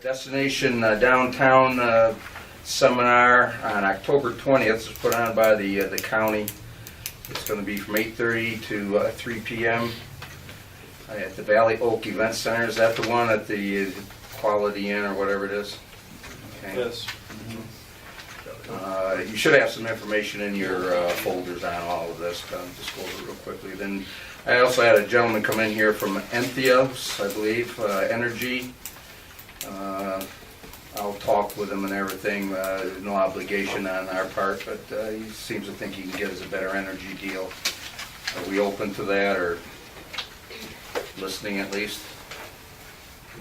Destination Downtown seminar on October 20th. It's put on by the county. It's going to be from 8:30 to 3 p.m. At the Valley Oak Event Center. Is that the one at the Quality Inn or whatever it is? Okay. Yes. You should have some information in your folders on all of this. Just go over it real quickly. Then I also had a gentleman come in here from Entheos, I believe, Energy. I'll talk with him and everything. No obligation on our part, but he seems to think he can get us a better energy deal. Are we open to that, or listening at least?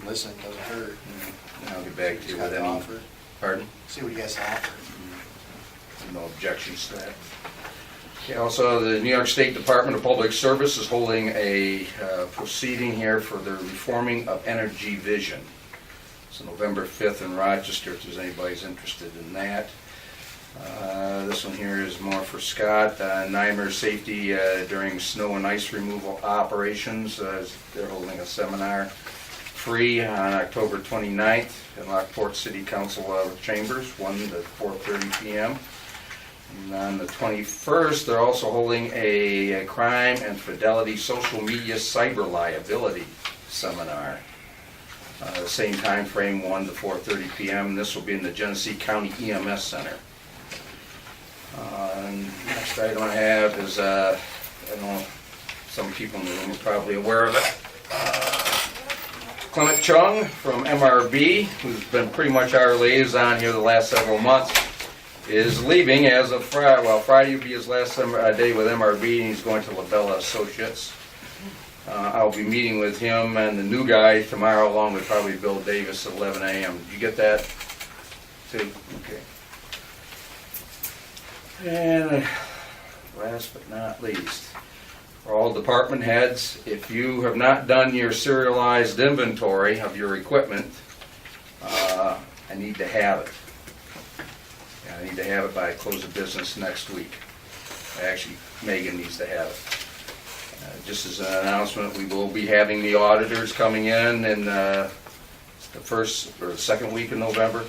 Listening doesn't hurt. I'll get back to you with Got to any. offer. Pardon? See what you guys offer. No objections to that. Okay, also, the New York State Department of Public Service is holding a proceeding here for the reforming of energy vision. So November 5th in Rochester, if there's anybody's interested in that. This one here is more for Scott. Nymer safety during snow and ice removal operations. They're holding a seminar free on October 29th in Lockport City Council Chambers, 1 to 4:30 p.m. And on the 21st, they're also holding a crime and fidelity social media cyber liability seminar. Same time frame, 1 to 4:30 p.m. This will be in the Genesee County EMS Center. And next item I have is, I don't know, some people in the room are probably aware of it. Clement Chung from MRB, who's been pretty much our liaison here the last several months, is leaving as of Friday. Well, Friday will be his last day with MRB, and he's going to LaBella Associates. I'll be meeting with him and the new guy tomorrow, along with probably Bill Davis at 11 a.m. Did you get that too? Okay. And last but not least, for all department heads, if you have not done your serialized inventory of your equipment, I need to have it. I need to have it by close of business next week. Actually, Megan needs to have it. Just as an announcement, we will be having the auditors coming in the first or second week of November.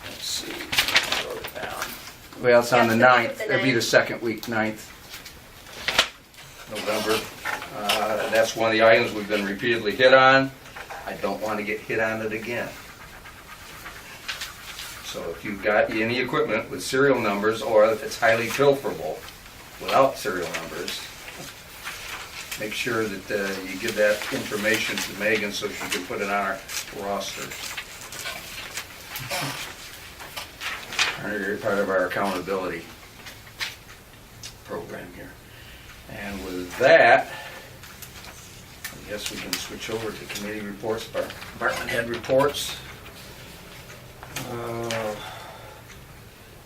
Let's see. Wrote it down. Well, it's on the 9th. It'll be the second week, 9th November. That's one of the items we've been repeatedly hit on. I don't want to get hit on it again. So if you've got any equipment with serial numbers, or if it's highly pilferable without serial numbers, make sure that you give that information to Megan so she can put it on our roster. Part of our accountability program here. And with that, I guess we can switch over to committee reports, department head reports.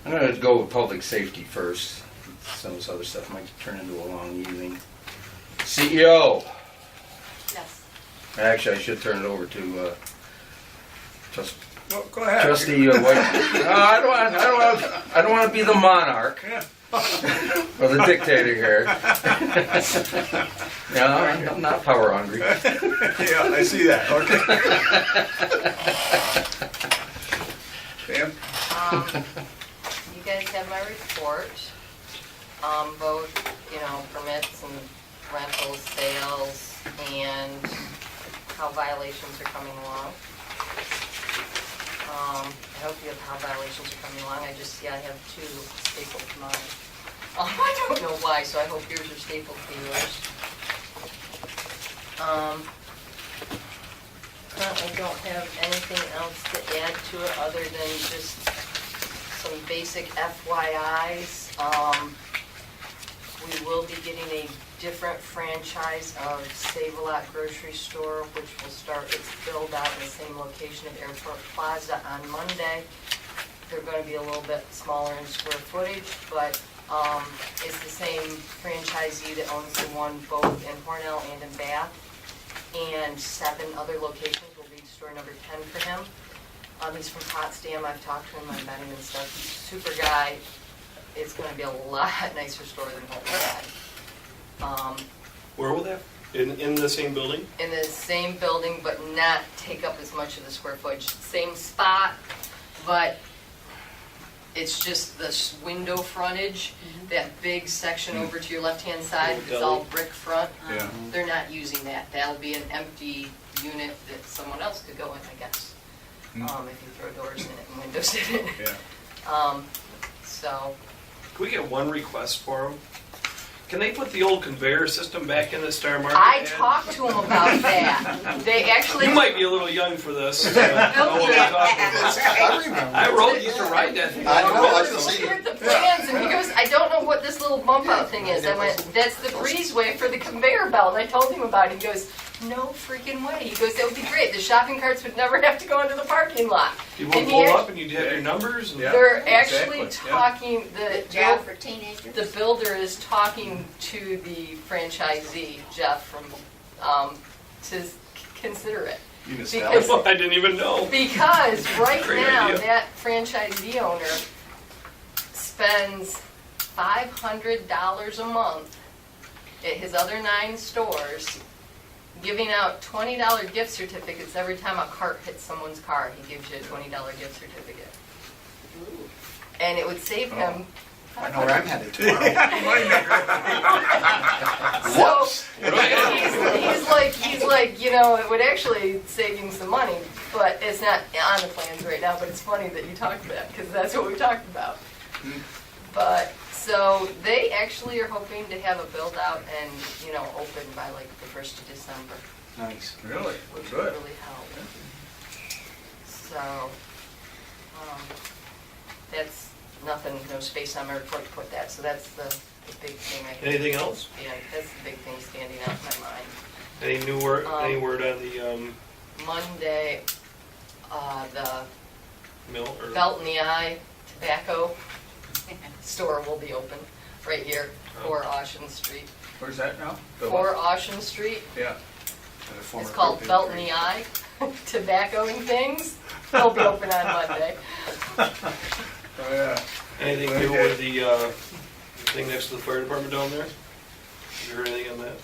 I'm going to go with public safety first. Some of this other stuff might turn into a long evening. CEO. Yes. Actually, I should turn it over to Well, go ahead. Trustee White. No, I don't want to be the monarch or the dictator here. No, I'm not power hungry. Yeah, I see that. Okay. Pam? You guys have my report, both, permits and rentals, sales, and how violations are coming along. I hope you have how violations are coming along. I have two stapled to mine. I don't know why, so I hope yours are stapled to yours. Currently don't have anything else to add to it other than just some basic FYIs. We will be getting a different franchise of Save-A-Lot grocery store, which will start its build out in the same location of Airport Plaza on Monday. They're going to be a little bit smaller in square footage, but it's the same franchisee that owns the one both in Hornell and in Bath, and 7 other locations will be store number 10 for him. He's from Potsdam. I've talked to him, I've met him and stuff. He's a super guy. It's going to be a lot nicer store than what we had. Where will that In the same building? in the same building, but not take up as much of the square footage. Same spot, but it's just the window frontage, that big section over to your left-hand side, it's all brick front. Yeah. They're not using that. That'll be an empty unit that someone else could go in, I guess. If you throw doors in it and windows in it. Yeah. So, Can we get one request for them? Can they put the old conveyor system back in the Star Market? I ad? talked to them about that. They actually. You might be a little young for this. I know what we're talking about. I remember. I used to ride that thing. I know, I He can see looked it. at the plans and he goes, I don't know what this little bump out thing is. I went, that's the breezeway for the conveyor belt. And I told him about it. He goes, no freaking way. He goes, that would be great. The shopping carts would never have to go into the parking lot. You would And he pull act- up and you'd have your numbers? And Yeah. They're actually exactly, yeah. talking, Job for teenagers. the builder is talking to the franchisee, Jeff, from, to consider it. You missed Because- out. I didn't even know. Because right Great now, idea. that franchisee owner spends $500 a month at his other 9 stores, giving out $20 gift certificates every time a cart hits someone's car. He gives you a $20 gift certificate. And it would save him. I know where I'm headed tomorrow. So he's like, you know, it would actually save him some money, but it's not on the plans right now. But it's funny that you talked about that because that's what we talked about. But so they actually are hoping to have a build out and open by like the 1st of December, Nice. Really? which Good. would really help. So that's nothing, no space on my report to put that. So that's the big thing. Anything else? Yeah, that's the big thing standing out in my mind. Any new word? Any word on the Monday, the mill? Or Belt in the Eye tobacco store will be open right here, 4 Ocean Street. Where's that now? 4 Ocean Street. Yeah. It's called Belt in the Eye, tobaccoing things. They'll be open on Monday. Oh, yeah. anything new with the thing next to the fire department down there? Have you heard anything on that?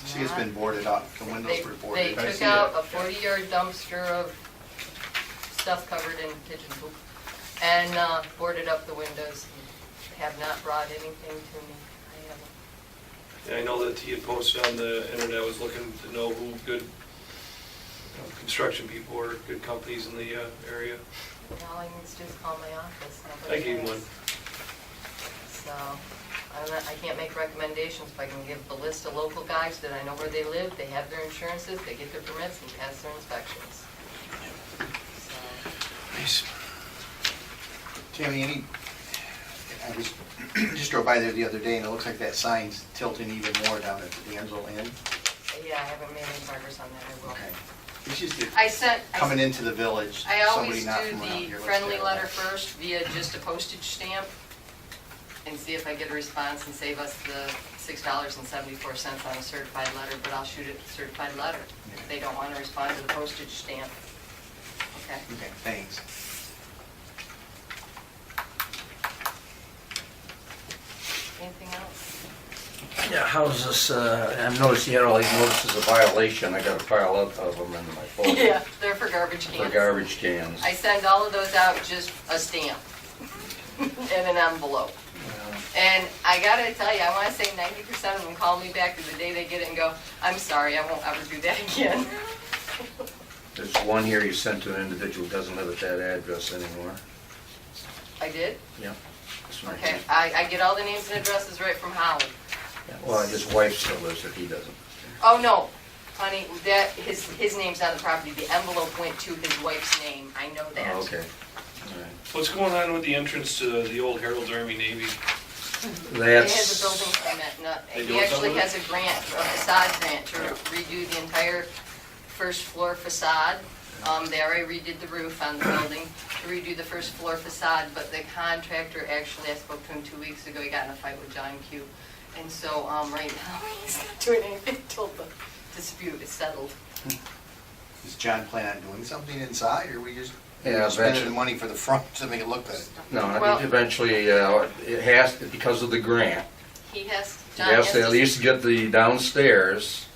See, it's been boarded up. The windows They were they boarded. I took see out it. a 40-yard dumpster of stuff covered in pigeon poop and boarded up the windows. Have not brought anything to me. I haven't. Yeah, I know that he had posted on the internet, was looking to know who good construction people or good companies in the area. All I need to do is call my office. I Nobody gave him has. one. So, I can't make recommendations, but I can give the list of local guys that I know where they live, they have their insurances, they get their permits and pass their inspections. So, Nice. Tammy, I was, just drove by there the other day and it looks like that sign's tilting even more down at the D'Angelo Inn. yeah, I haven't made any progress on that, I will. Okay. It's just that I sent, coming into the village, I somebody always not do from around the here. looks friendly terrible. letter first via just a postage stamp and see if I get a response and save us the $6.74 on a certified letter, but I'll shoot it certified letter if they don't want to respond to the postage stamp. Okay. Okay, thanks. Anything else? Yeah, how's this, I've noticed you had all these notices of violation. I got a pile of them in my folder. Yeah, they're for garbage For cans. garbage cans. I send all of those out, just a stamp and an envelope. And I gotta tell you, I wanna say 90% of them call me back the day they get it and go, I'm sorry, I won't ever do that again. There's one here you sent to an individual who doesn't live at that address anymore. I did? Yep. This one Okay, here. I get all the names and addresses right from Howard. Yeah, well, his wife still lives there, he doesn't. Oh, no, honey, that, his name's on the property, the envelope went to his wife's name, I know that. Oh, okay. All right. What's going on with the entrance to the old Harold's Army Navy? He has a That's, building permit, They he doing actually something with has a grant, a facade grant to redo the entire first floor facade. They already redid the roof on the building to redo the first floor facade, but the contractor, actually, I spoke to him 2 weeks ago, he got in a fight with John Q. And so, right now, he's not doing anything until the dispute is settled. Does John plan on doing something inside or we just Yeah, spending the eventually. money for the front to make it look good? no, I Well- think eventually, it has, because of the grant, He has, he John has has to at to, least get the downstairs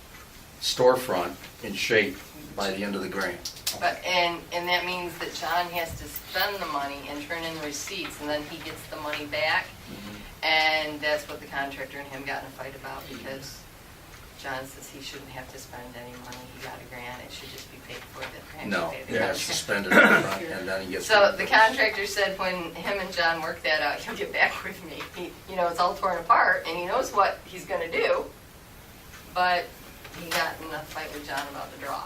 storefront in shape by the end of the grant. But, and that means that John has to spend the money and turn in the receipts, and then he gets the money back. And that's what the contractor and him got in a fight about, because John says he shouldn't have to spend any money. He got a grant, it should just be paid for. The grant No, should pay he the has to contractor. spend it up front, and then he gets. So the contractor said when him and John work that out, he'll get back with me. You know, it's all torn apart, and he knows what he's gonna do, but he got in a fight with John about the draw.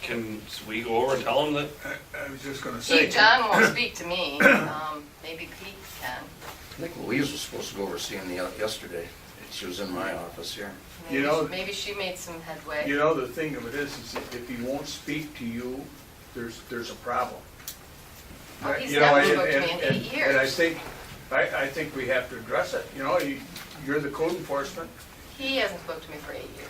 Can we go over and tell him that? I was just gonna say. John won't speak to me, maybe Pete can. I think Louise was supposed to go over seeing the yesterday. She was in my office here. You know- Maybe she made some headway. You know, the thing of it is if he won't speak to you, there's a problem. Oh, he's You know, never spoke to me in 8 years. And I think we have to address it, you know, you're the code enforcement. He hasn't spoke to me for 8 years.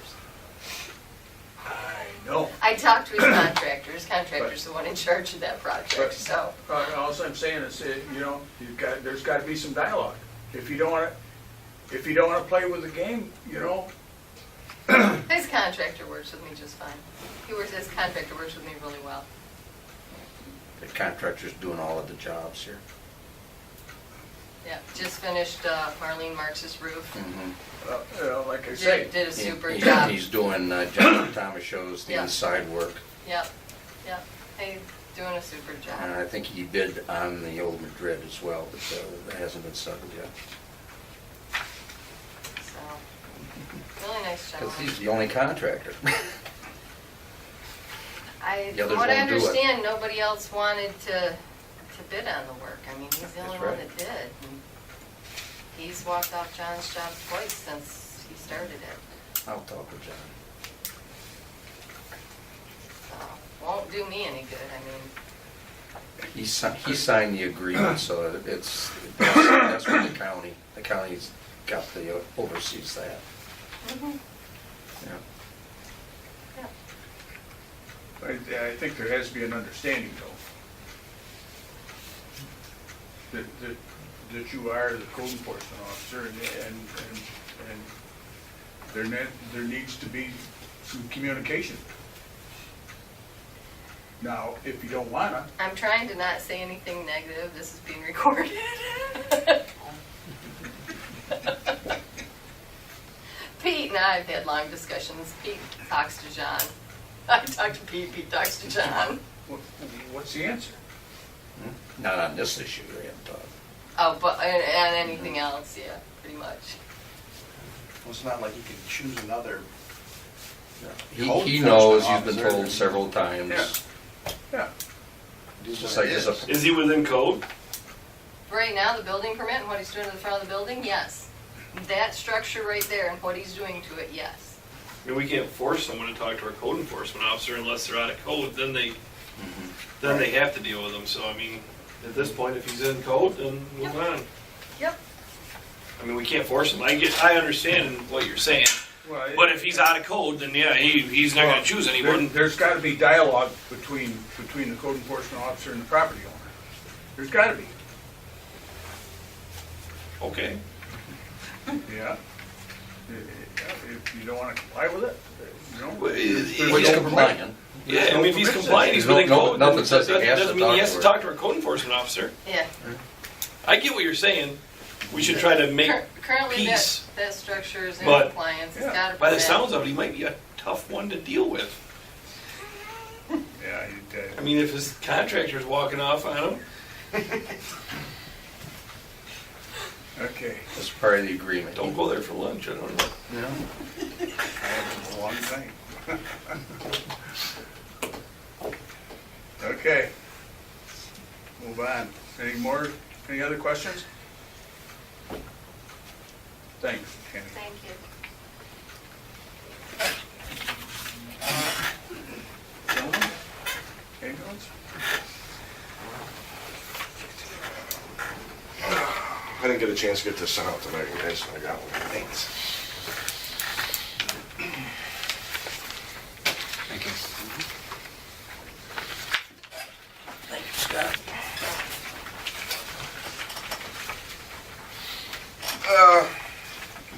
I know. I talked to his contractor. His contractor's the one in charge of that project, But- so. All I'm saying is, you know, there's gotta be some dialogue. If you don't wanna play with the game, you know, His contractor works with me just fine. His contractor works with me really well. The contractor's doing all of the jobs here. Yeah, just finished Marlene Marks's roof. Mhm. you know, like I say, Did a super He- job. He's doing, John Thomas shows the Yeah. inside work. Yep, yep. He's doing a super And job. I think he bid on the old Madrid as well, but that hasn't been settled yet. So, really nice job. Because he's the only contractor. The others From what I won't do it. understand, nobody else wanted to bid on the work. I mean, he's the only That's one right. that did. And he's walked off John's job twice since he started it. I'll talk with John. So, won't do me any good. I mean, He signed the agreement, so that's what the county's got the oversees that. mhm, Yeah. yeah. I think there has to be an understanding though. That you are the code enforcement officer and there needs to be some communication. Now, if you don't wanna, I'm trying to not say anything negative. This is being recorded. Pete and I have had long discussions. Pete talks to John. I talk to Pete, Pete talks to John. what's the answer? Not on this issue, we haven't talked. Oh, but, and anything else, yeah, pretty much. Well, it's not like you can choose another. He Code knows, he's enforcement been officer. told several times. Yeah. Yeah. It's just like this. Is he within code? Right now, the building permit and what he's doing to the front of the building, yes. That structure right there and what he's doing to it, yes. I mean, we can't force someone to talk to our code enforcement officer unless they're out of code, then they have to deal with them. So, I mean, at this point, if he's in code, then move on. Yep. I mean, we can't force him. I understand what you're saying, Well, but if he's out of code, then yeah, he's not gonna choose anyone. There's gotta be dialogue between the code enforcement officer and the property owner. There's gotta be, Okay. yeah. If you don't wanna comply with it, you know. Well, there's Well, he's no complying. Yeah, I mean, if he's permission. compliant, he's There's within no- code. nothing then says he that has to doesn't mean he talk has to to her. talk to our code enforcement officer. Yeah. I get what you're saying. We should try to make Currently, peace. that structure is in But- compliance. It's Yeah. got a By the permit. sounds of it, he might be a tough one to deal with. Yeah, I mean, if his contractor's walking off on him, okay. That's part of the agreement. don't go there for lunch. I don't know. Yeah. I have one thing. Okay. Move on. Any other questions? Thanks, Kenny. Thank you. Gentlemen, any notes? I didn't get a chance to get this sent out tonight, guys. I got one. Thanks. Thank you. Thank you, Scott.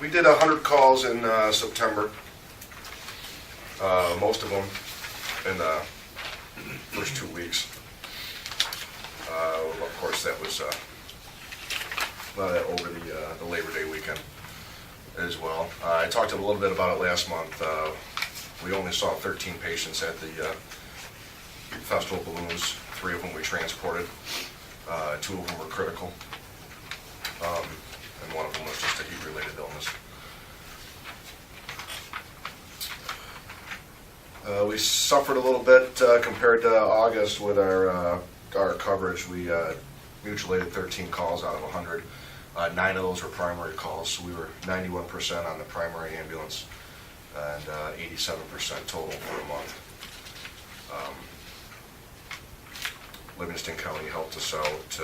We did 100 calls in September. most of them in the first 2 weeks. Of course, that was over the Labor Day weekend as well. I talked a little bit about it last month. We only saw 13 patients at the festival balloons. 3 of them we transported. 2 of them were critical. And 1 of them was just a heat-related illness. We suffered a little bit compared to August with our coverage. We mutual aided 13 calls out of 100. 9 of those were primary calls, so we were 91% on the primary ambulance and 87% total for a month. Livingston County helped us out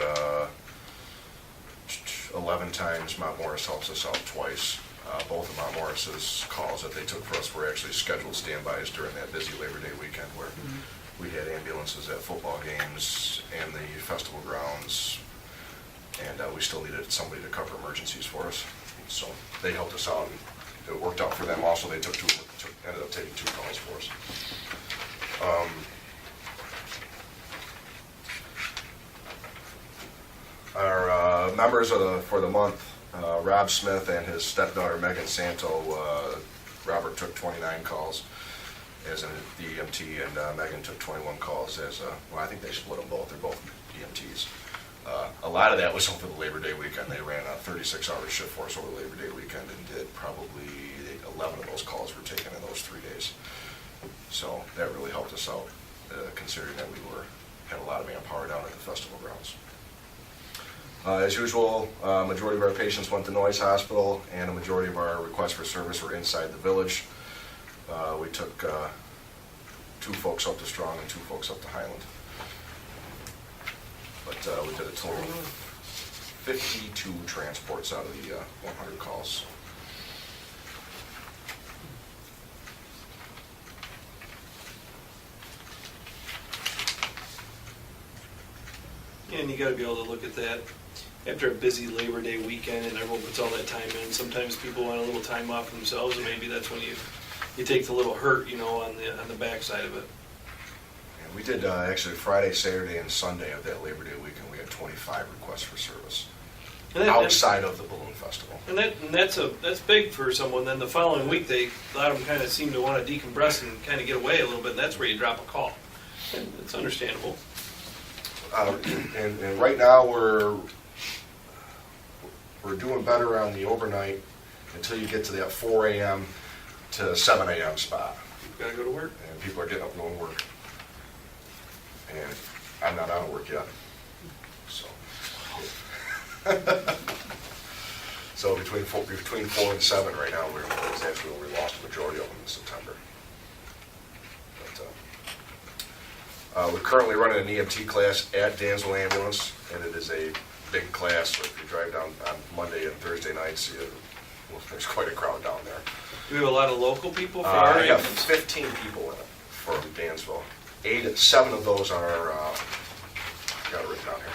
11 times. Mount Morris helps us out twice. Both of Mount Morris's calls that they took for us were actually scheduled standbys during that busy Labor Day weekend where we had ambulances at football games and the festival grounds, and we still needed somebody to cover emergencies for us. So they helped us out, and it worked out for them. Also, they ended up taking 2 calls for us. Our members for the month, Rob Smith and his stepdaughter Megan Santo. Robert took 29 calls as the EMT, and Megan took 21 calls as well, I think they split them both. They're both EMTs. A lot of that was over the Labor Day weekend. They ran a 36-hour shift for us over the Labor Day weekend and did probably 11 of those calls were taken in those 3 days. So that really helped us out, considering that we had a lot of manpower down at the festival grounds. As usual, majority of our patients went to Noyes Hospital, and a majority of our requests for service were inside the village. We took 2 folks up to Strong and 2 folks up to Highland. But we did a total of 52 transports out of the 100 calls. Yeah, and you gotta be able to look at that after a busy Labor Day weekend and everyone puts all that time in. Sometimes people want a little time off themselves, and maybe that's when you take the little hurt, on the backside of it. And we did actually Friday, Saturday, and Sunday of that Labor Day weekend. We had 25 requests for service outside of the balloon festival. And that's big for someone. Then the following week, a lot of them kind of seem to want to decompress and kind of get away a little bit. And that's where you drop a call. And it's understandable. And right now we're doing better on the overnight until you get to that 4 a.m. to 7 a.m. spot. You've got to go to work. And people are getting up and going to work. And I'm not out of work yet. So, so between 4 and 7 right now, that's actually where we lost the majority of them in September. But, we're currently running an EMT class at Dansville Ambulance, and it is a big class. So if you drive down on Monday and Thursday nights, there's quite a crowd down there. Do we have a lot of local people for our I have ambulance? 15 people in it from Dansville. 7 of those are, got it written down here.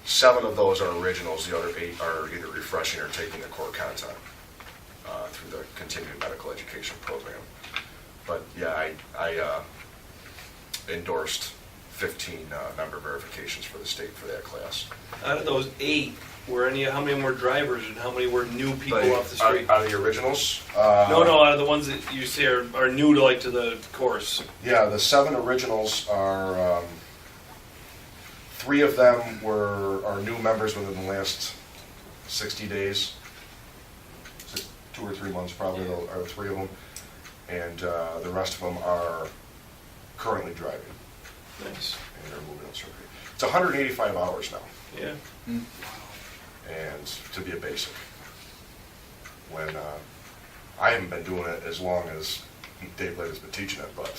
7 of those are originals. The other 8 are either refreshing or taking the core content through the continuing medical education program. But yeah, I endorsed 15 member verifications for the state for that class. Out of those 8, how many were drivers and how many were new people off the street? Out of the originals? No, out of the ones that you say are new to the course. Yeah, the 7 originals are, 3 of them are new members within the last 60 days. 2 or 3 months probably, are 3 of them. And the rest of them are currently driving. Nice. And they're moving on surgery. It's 185 hours now. Yeah. And to be a basic. When I haven't been doing it as long as Dave Blade has been teaching it, but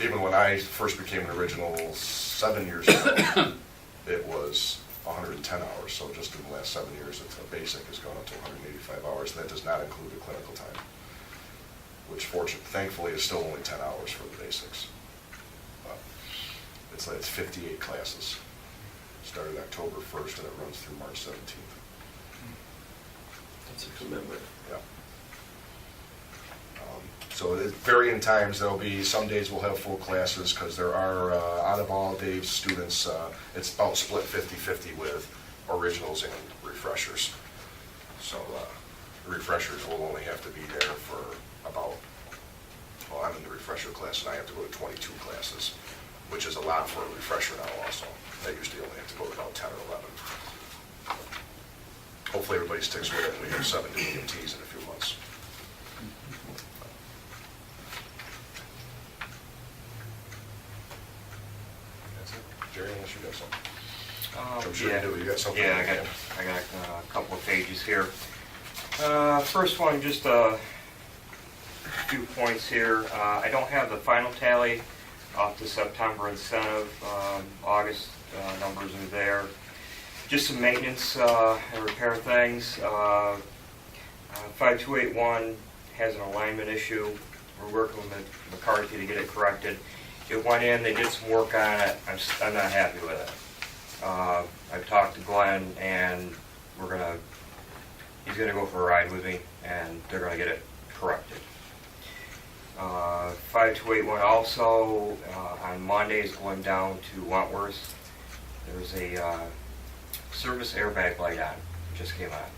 even when I first became an original 7 years ago, it was 110 hours. So just in the last 7 years, a basic has gone up to 185 hours, and that does not include the clinical time, which thankfully is still only 10 hours for the basics. But it's 58 classes. Started October 1st and it runs through March 17th. That's a commitment. Yeah. So at varying times, there'll be, some days we'll have full classes because there are, out of all Dave's students, it's about split 50-50 with originals and refreshers. So the refreshers will only have to be there for about, well, I'm in the refresher class and I have to go to 22 classes, which is a lot for a refresher now also. I usually only have to go to about 10 or 11. Hopefully everybody sticks with it and we have 7 new EMTs in a few months. That's it. Jerry, unless you got something. I'm sure you do. You got something? Yeah, I got a couple of pages here. First one, just a few points here. I don't have the final tally off the September incentive. August numbers are there. Just some maintenance and repair things. 5281 has an alignment issue. We're working with McCarthy to get it corrected. It went in, they did some work on it. I'm not happy with it. I've talked to Glenn, and he's gonna go for a ride with me, and they're gonna get it corrected. 5281 also, on Monday is going down to Wentworth. There's a service airbag light on, just came on,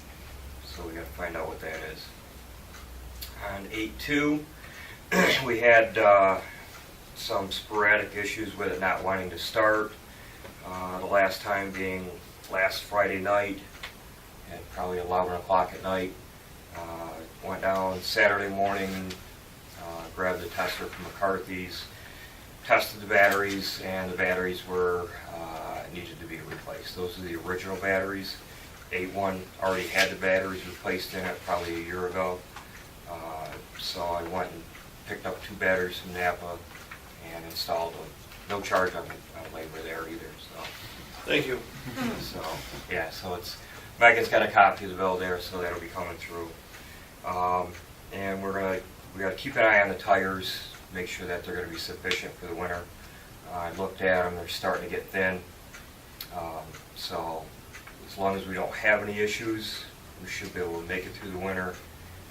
so we gotta find out what that is. On 8-2, we had some sporadic issues with it not wanting to start. The last time being last Friday night at probably 11 o'clock at night. Went down Saturday morning, grabbed the tester from McCarthy's, tested the batteries, and the batteries were needed to be replaced. Those are the original batteries. 8-1 already had the batteries replaced in it probably a year ago. So I went and picked up 2 batteries from Napa and installed them. No charge on labor there either. So, Thank you. so yeah, so it's Megan's got a copy of the bill there, so that'll be coming through. And we got to keep an eye on the tires, make sure that they're going to be sufficient for the winter. I looked at them; they're starting to get thin. So as long as we don't have any issues, we should be able to make it through the winter.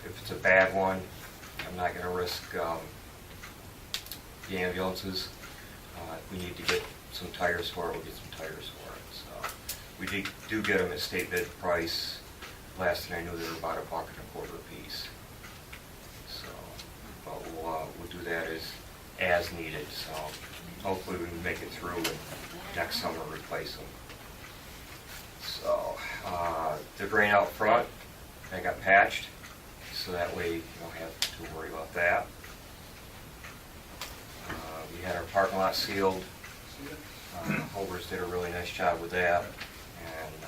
If it's a bad one, I'm not going to risk the ambulances. If we need to get some tires for it, we'll get some tires for it. So we do get them at state bid price. Last thing I knew, they were about $1.25 a piece. So, but we'll do that as needed. So hopefully we can make it through and next summer replace them. So the drain out front, I got patched, so that way you don't have to worry about that. We had our parking lot sealed. Holbers did a really nice job with that, and the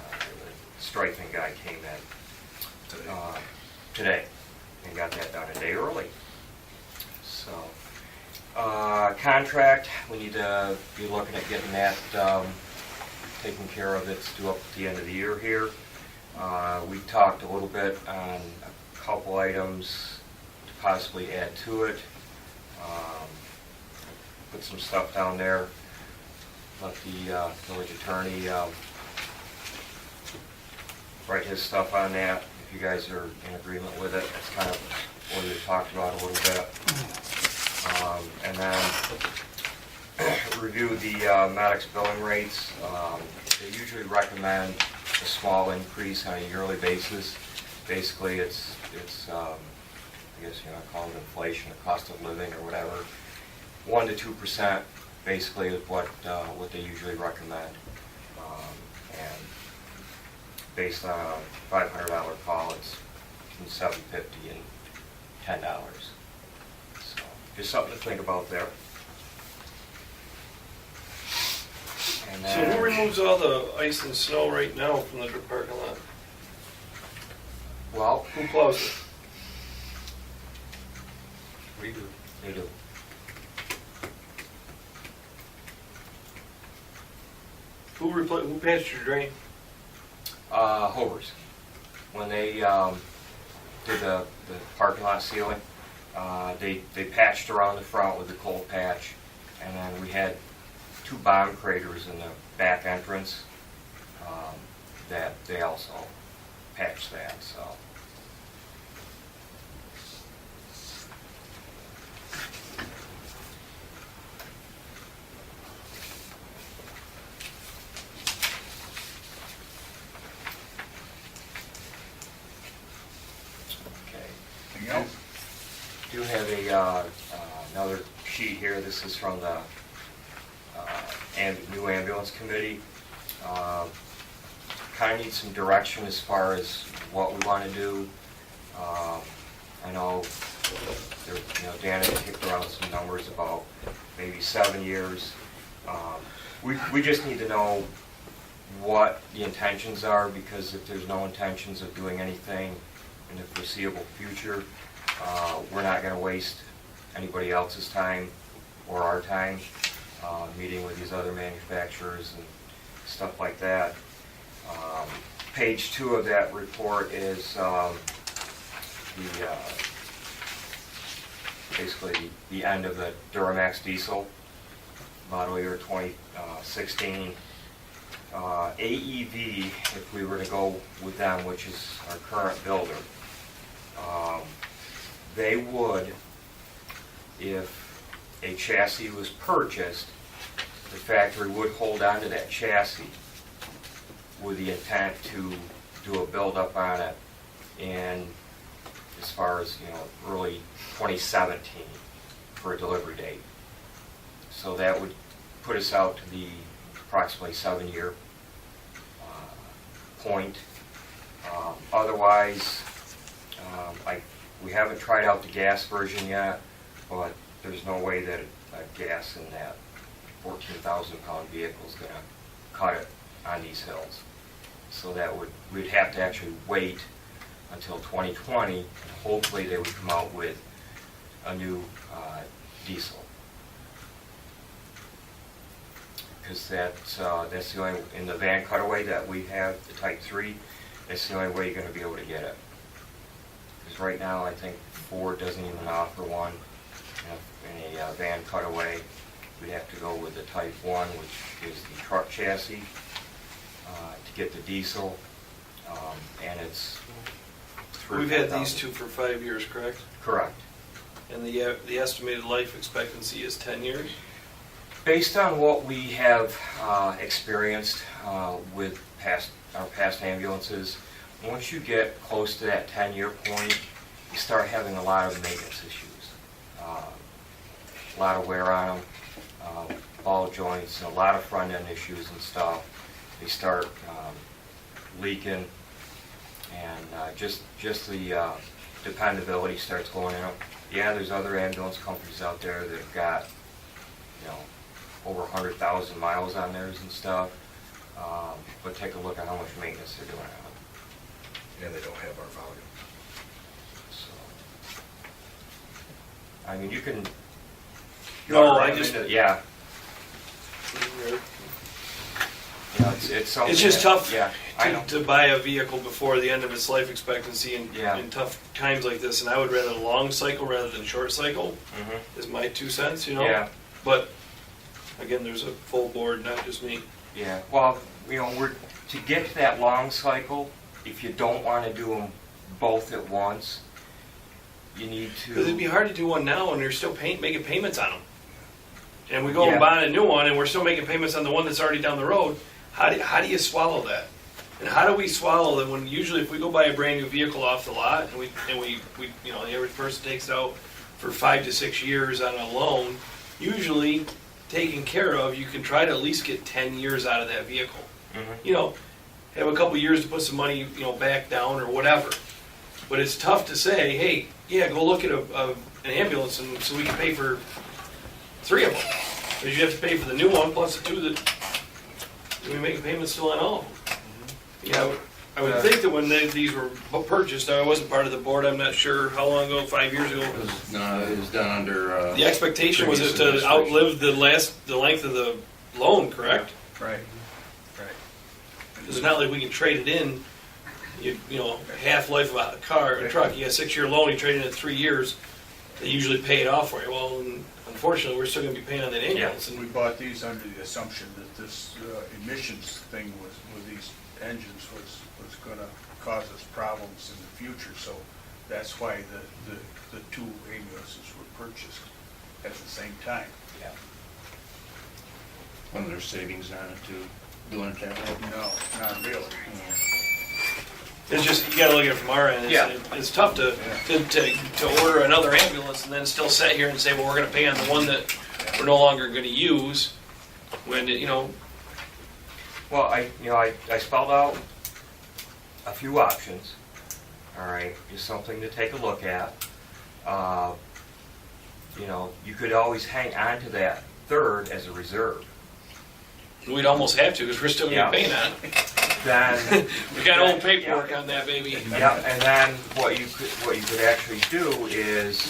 striping guy came in today and got that done a day early. So contract, we need to be looking at getting that taken care of. It's due up at the end of the year here. We talked a little bit on a couple items to possibly add to it. Put some stuff down there. Let the village attorney write his stuff on that. If you guys are in agreement with it, that's kind of what we talked about a little bit. And then review the medics billing rates. They usually recommend a small increase on a yearly basis. Basically, it's I guess call it inflation, the cost of living or whatever. 1 to 2% basically is what they usually recommend. And based on a $500 call, it's between $750 and $10. So just something to think about there. And So who removes all the ice and snow right now from the parking lot? Well, Who plows it? we do. They do. Who patched your drain? Hovers. When they did the parking lot sealing, they patched around the front with the cold patch, and then we had 2 bomb craters in the back entrance that they also patched that. So have another sheet here. This is from the new ambulance committee. Kind of need some direction as far as what we want to do. I know Dan had kicked around some numbers about maybe 7 years. We just need to know what the intentions are, because if there's no intentions of doing anything in the foreseeable future, we're not going to waste anybody else's time or our time meeting with these other manufacturers and stuff like that. Page 2 of that report is basically the end of the Duramax diesel, model year 2016. AEV, if we were to go with them, which is our current builder, they would, if a chassis was purchased, the factory would hold on to that chassis with the intent to do a build-up on it in, as far as, early 2017 for a delivery date. So that would put us out to the approximately 7-year point. Otherwise, we haven't tried out the gas version yet, but there's no way that a gas in that 14,000 pound vehicle is going to cut it on these hills. So we'd have to actually wait until 2020, and hopefully they would come out with a new diesel. Because that's the only, in the van cutaway that we have, the Type 3, that's the only way you're going to be able to get it. Because right now, I think Ford doesn't even offer one in a van cutaway. We'd have to go with the Type 1, which is the truck chassis, to get the diesel, and it's 3 or We've had 4,000. these two for 5 years, correct? Correct. And the estimated life expectancy is 10 years? Based on what we have experienced with our past ambulances, once you get close to that 10-year point, you start having a lot of maintenance issues. A lot of wear on them, ball joints, a lot of front-end issues and stuff. They start leaking, and just the dependability starts going in them. Yeah, there's other ambulance companies out there that have got, over 100,000 miles on theirs and stuff, but take a look at how much maintenance they're doing on them. And they don't have our volume. So, I mean, you can. No, run I them just- into- yeah. It's something. It's just that- tough Yeah, I know. to buy a vehicle before the end of its life expectancy Yeah. in tough times like this, and I would rather long cycle rather than short cycle, Mhm. is my 2 cents, Yeah. But, again, there's a full board, not just me. Yeah, well, to get to that long cycle, if you don't want to do them both at once, you need to. Because it'd be hard to do one now and you're still making payments on them. And we go Yeah. and buy a new one and we're still making payments on the one that's already down the road. How do you swallow that? And how do we swallow that when usually if we go buy a brand new vehicle off the lot and we the average person takes it out for 5 to 6 years on a loan, usually taken care of, you can try to at least get 10 years out of that vehicle. Mhm. Have a couple years to put some money, back down or whatever. But it's tough to say, hey, yeah, go look at an ambulance and so we can pay for 3 of them. Because you have to pay for the new one plus the 2 that we make payments still on all of them. Yeah, I would think that when these were purchased, I wasn't part of the board, I'm not sure how long ago, 5 years ago. It was done under. The expectation was previous it to administration. outlive the length of the loan, correct? Right. It's not like we can trade it in, half-life of a car, a truck, you got a 6-year loan, you trade it in 3 years, they usually pay it off for you. Well, unfortunately, we're still gonna be paying on that ambulance. We And bought these under the assumption that this emissions thing with these engines was gonna cause us problems in the future, so that's why the 2 ambulances were purchased at the same time. Yeah. When there's savings on it too, doing it that way. No, not really. It's just, you gotta look at it from our end. It's tough to order another ambulance and then still sit here and say, well, we're gonna pay on the one that we're no longer gonna use, when, Well, I spelled out a few options, all right, just something to take a look at. You could always hang on to that third as a reserve. we'd almost have to, because we're still gonna be Yeah. paying on it. Then, We got old paperwork on that, baby. yeah, and then what you could actually do is,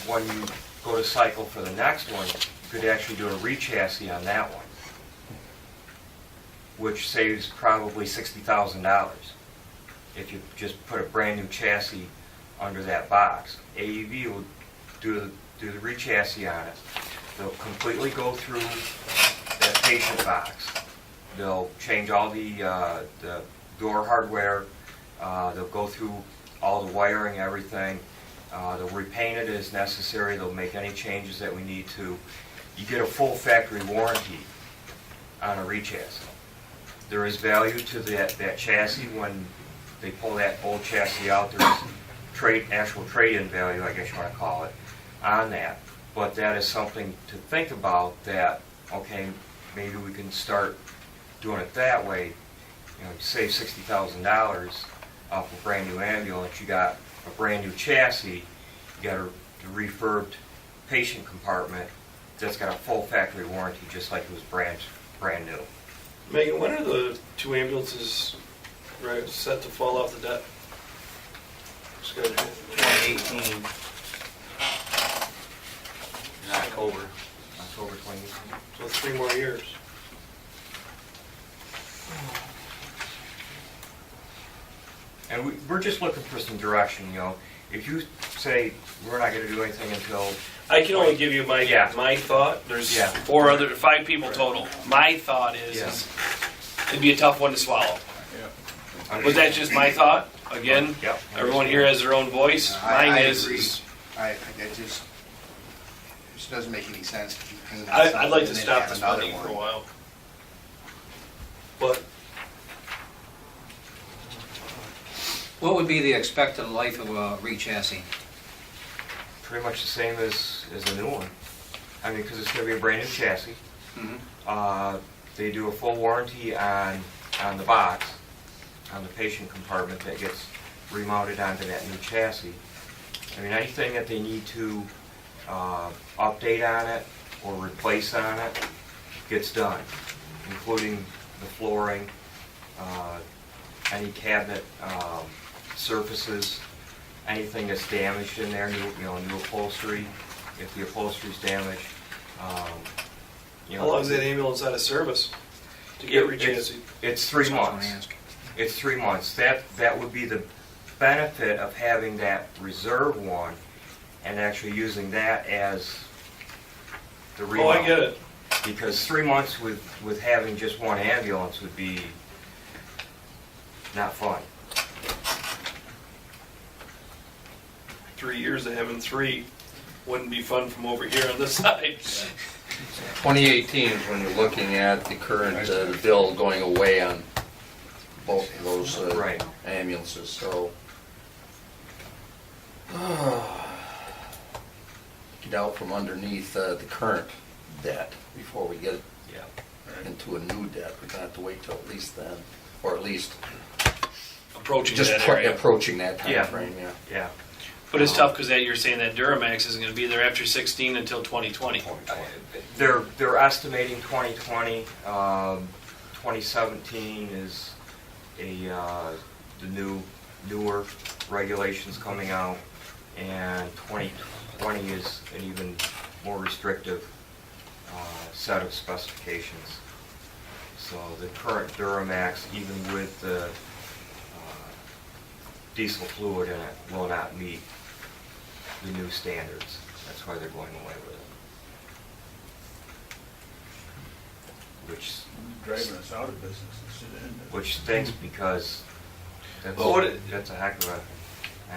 when you go to cycle for the next one, you could actually do a re-chassis on that one, which saves probably $60,000 if you just put a brand new chassis under that box. AEV will do the re-chassis on it. They'll completely go through that patient box. They'll change all the door hardware. They'll go through all the wiring, everything. They'll repaint it as necessary. They'll make any changes that we need to. You get a full factory warranty on a re-chassis. There is value to that chassis when they pull that old chassis out. There's actual trade-in value, I guess you want to call it, on that. But that is something to think about, that, okay, maybe we can start doing it that way. You save $60,000 off a brand new ambulance. You got a brand new chassis, you got a refurbed patient compartment that's got a full factory warranty, just like it was brand new. Megan, when are the two ambulances set to fall off the debt schedule? 2018 in October. October 2018. So 3 more years. And we're just looking for some direction, If you say we're not going to do anything until, I can only give you my Yeah. my thought. There's Yeah. 5 people total. My thought is it'd be a tough one to swallow. Was that just my thought? Again, Yep. everyone here has their own voice. Mine I is. agree. It just doesn't make any sense to keep paying on I'd something like to and then stop have the another spending for a one. while. But What would be the expected life of a re-chassis? pretty much the same as a new one. I mean, because it's going to be a brand new chassis. They do a full warranty on the box, on the patient compartment that gets remounted onto that new chassis. I mean, anything that they need to update on it or replace on it gets done, including the flooring, any cabinet surfaces, anything that's damaged in there, new upholstery, if the upholstery's damaged. how long is that ambulance out of service to get re-chassis? It's 3 That's what I was months. gonna ask. It's 3 months. That would be the benefit of having that reserve one and actually using that as the remount. Oh, I get it. Because 3 months with having just one ambulance would be not fun. 3 years of having 3 wouldn't be fun from over here on this side. 2018 is when you're looking at the current bill going away on both of those Right. ambulances, so. Get out from underneath the current debt before we get Yeah. into a new debt. We're gonna have to wait till at least then, or at least Approaching just that area. approaching that Yeah. timeframe, yeah. Yeah. But it's tough because you're saying that Duramax isn't going to be there after 16 until 2020. They're estimating 2020. 2017 is the newer regulations coming out, and 2020 is an even more restrictive set of specifications. So the current Duramax, even with the diesel fluid in it, will not meet the new standards. That's why they're going away with it. Driving us out of business instead of in business. Which stinks, because Well, that's a heck of a...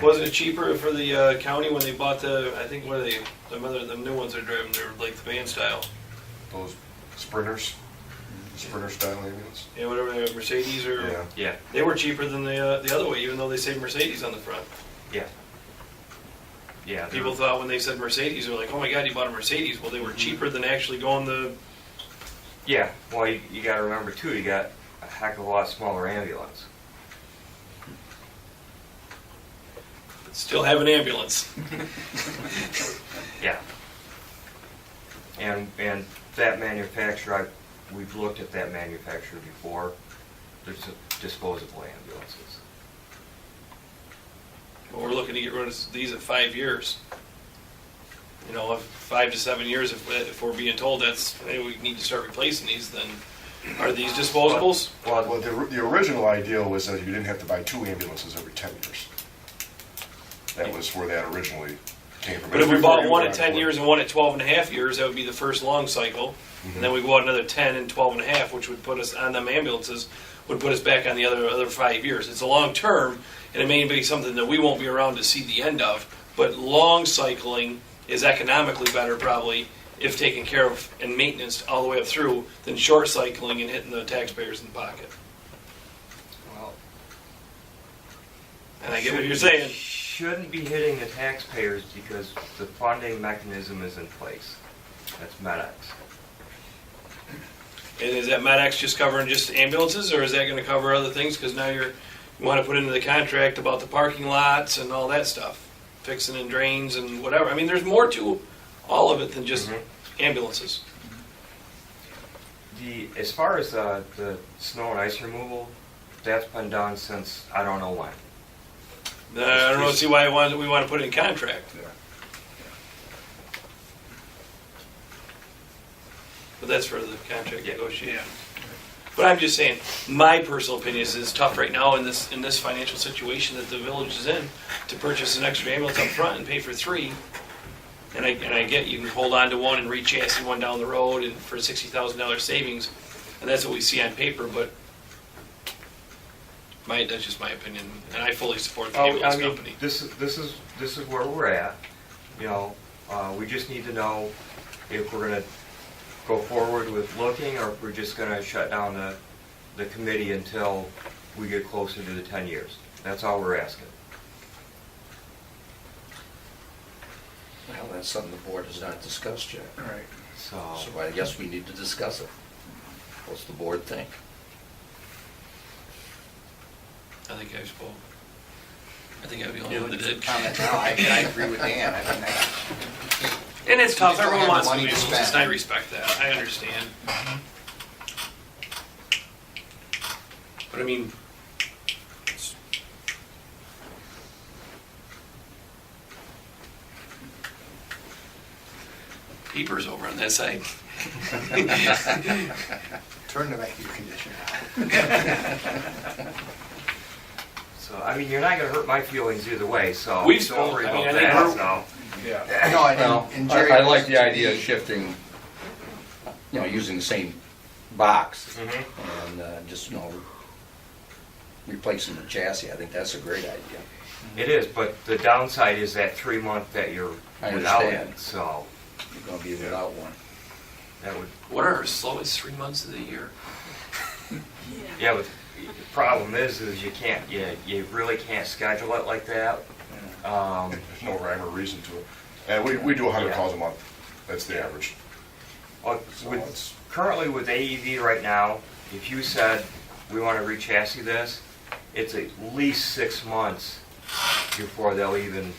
Wasn't it cheaper for the county when they bought the new ones they're driving? They're like the van style. Those sprinters. Sprinter style ambulance. Yeah, whatever, they have, Mercedes or, Yeah. Yeah, they were cheaper than the other way, even though they say Mercedes on the front. yeah. Yeah. they're- People thought when they said Mercedes, they're like, oh my God, you bought a Mercedes. Well, they were cheaper than actually going the, Yeah, well, you gotta remember too, you got a heck of a lot smaller ambulance. still have an ambulance. Yeah. And that manufacturer, we've looked at that manufacturer before, there's disposable ambulances. Well, we're looking to get rid of these at 5 years. You know, 5 to 7 years, if we're being told that's, hey, we need to start replacing these, then are these disposables? Well, the original ideal was that you didn't have to buy 2 ambulances every 10 years. That was where that originally came from. But if we bought one at 10 years and one at 12 and a half years, that would be the first long cycle. And then we go out another 10 and 12 and a half, which would put us on them ambulances, would put us back on the other 5 years. It's a long term, and it may be something that we won't be around to see the end of, but long cycling is economically better probably if taken care of and maintenance all the way up through than short cycling and hitting the taxpayers in the pocket. Well, And I get what you're saying. shouldn't be hitting the taxpayers because the funding mechanism is in place. That's MedX. And is that MedX just covering just ambulances, or is that going to cover other things? Because now you want to put into the contract about the parking lots and all that stuff, fixing in drains and whatever. I mean, there's more to all of it than just ambulances. As far as the snow and ice removal, that's been done since I don't know when. I don't know, see why we want to put it in contract. Yeah. But that's for the contract negotiation. But I'm just saying, my personal opinion is it's tough right now in this financial situation that the village is in to purchase an extra ambulance up front and pay for 3. And I get you can hold on to one and re-chassis one down the road and for $60,000 savings, and that's what we see on paper. But that's just my opinion, and I fully support the ambulance company. This is where we're at. You know, we just need to know if we're gonna go forward with looking, or if we're just gonna shut down the committee until we get closer to the 10 years. That's all we're asking. Well, that's something the board has not discussed yet. Right. So, So I guess we need to discuss it. What's the board think? I think I spoke. I think I'm the only one that did. Comment now, I agree with Dan. I mean, And it's tough, You just don't everyone have wants the to money to be and spend. I respect that, I understand. But I mean, it's- Peepers over on that side. turn the vacuum conditioner on. so I mean, you're not gonna hurt my feelings either way. So We've don't worry spoke. I mean, about I think that. we're- So. Yeah. No, Well, and Jerry. I like the idea of shifting, using the same box Mhm. and just, replacing the chassis. I think that's a great idea. It is, but the downside is that 3 month that you're I without understand. it. So You're gonna be without one. that would. What are our slowest 3 months of the year? Yeah, but the problem is you can't, you really can't schedule it like that. There's no rhyme or reason to it. And we do 100 Yeah. calls a month. That's the average. Well, So with, it's- currently with AEV right now, if you said, we want to re-chassis this, it's at least 6 months before they'll even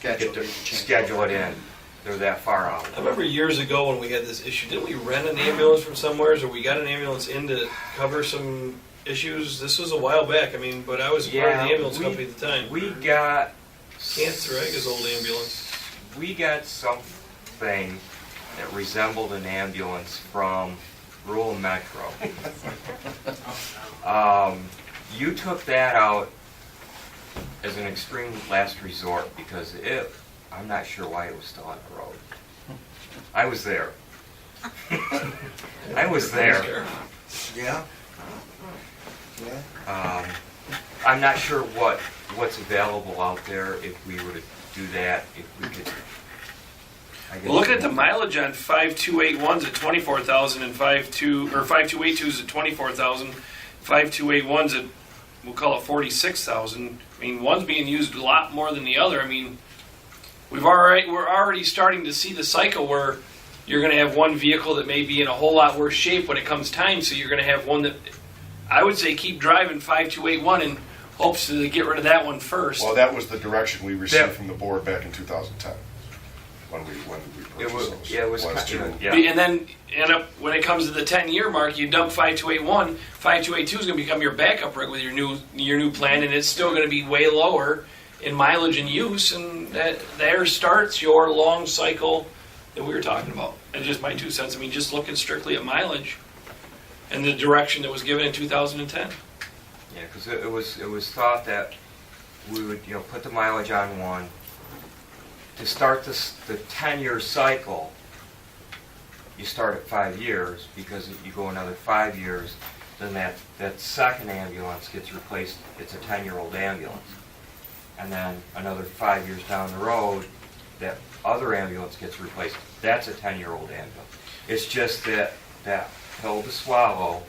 get to schedule it in. They're that far out. I remember years ago when we had this issue, didn't we rent an ambulance from somewheres, or we got an ambulance in to cover some issues? This was a while back, I mean, but I was part of the ambulance company at the time. We got... Cancer Egg old ambulance. We got something that resembled an ambulance from rural Metro. You took that out as an extreme last resort because I'm not sure why it was still on the road. I was there. I was there. Yeah? Yeah? I'm not sure what's available out there if we were to do that, if we could. I guess. Well, looking at the mileage on 5281s at 24,000 and 5282s at 24,000, 5281s at, we'll call it 46,000. I mean, one's being used a lot more than the other. I mean, we're already starting to see the cycle where you're going to have one vehicle that may be in a whole lot worse shape when it comes time. So you're going to have one that, I would say, keep driving 5281 in hopes to get rid of that one first. Well, that was the direction we Yeah. received from the board back in 2010, when we It was, purchased those. yeah, it was, to- yeah. And then when it comes to the 10-year mark, you dump 5281. 5282 is going to become your backup rig with your new plan, and it's still going to be way lower in mileage and use, and that there starts your long cycle that we were talking about. And just my 2 cents. I mean, just looking strictly at mileage and the direction that was given in 2010. Yeah, because it was thought that we would, put the mileage on one. To start the 10-year cycle, you start at 5 years, because if you go another 5 years, then that second ambulance gets replaced. It's a 10-year-old ambulance. And then another 5 years down the road, that other ambulance gets replaced. That's a 10-year-old ambulance. It's just that pill to swallow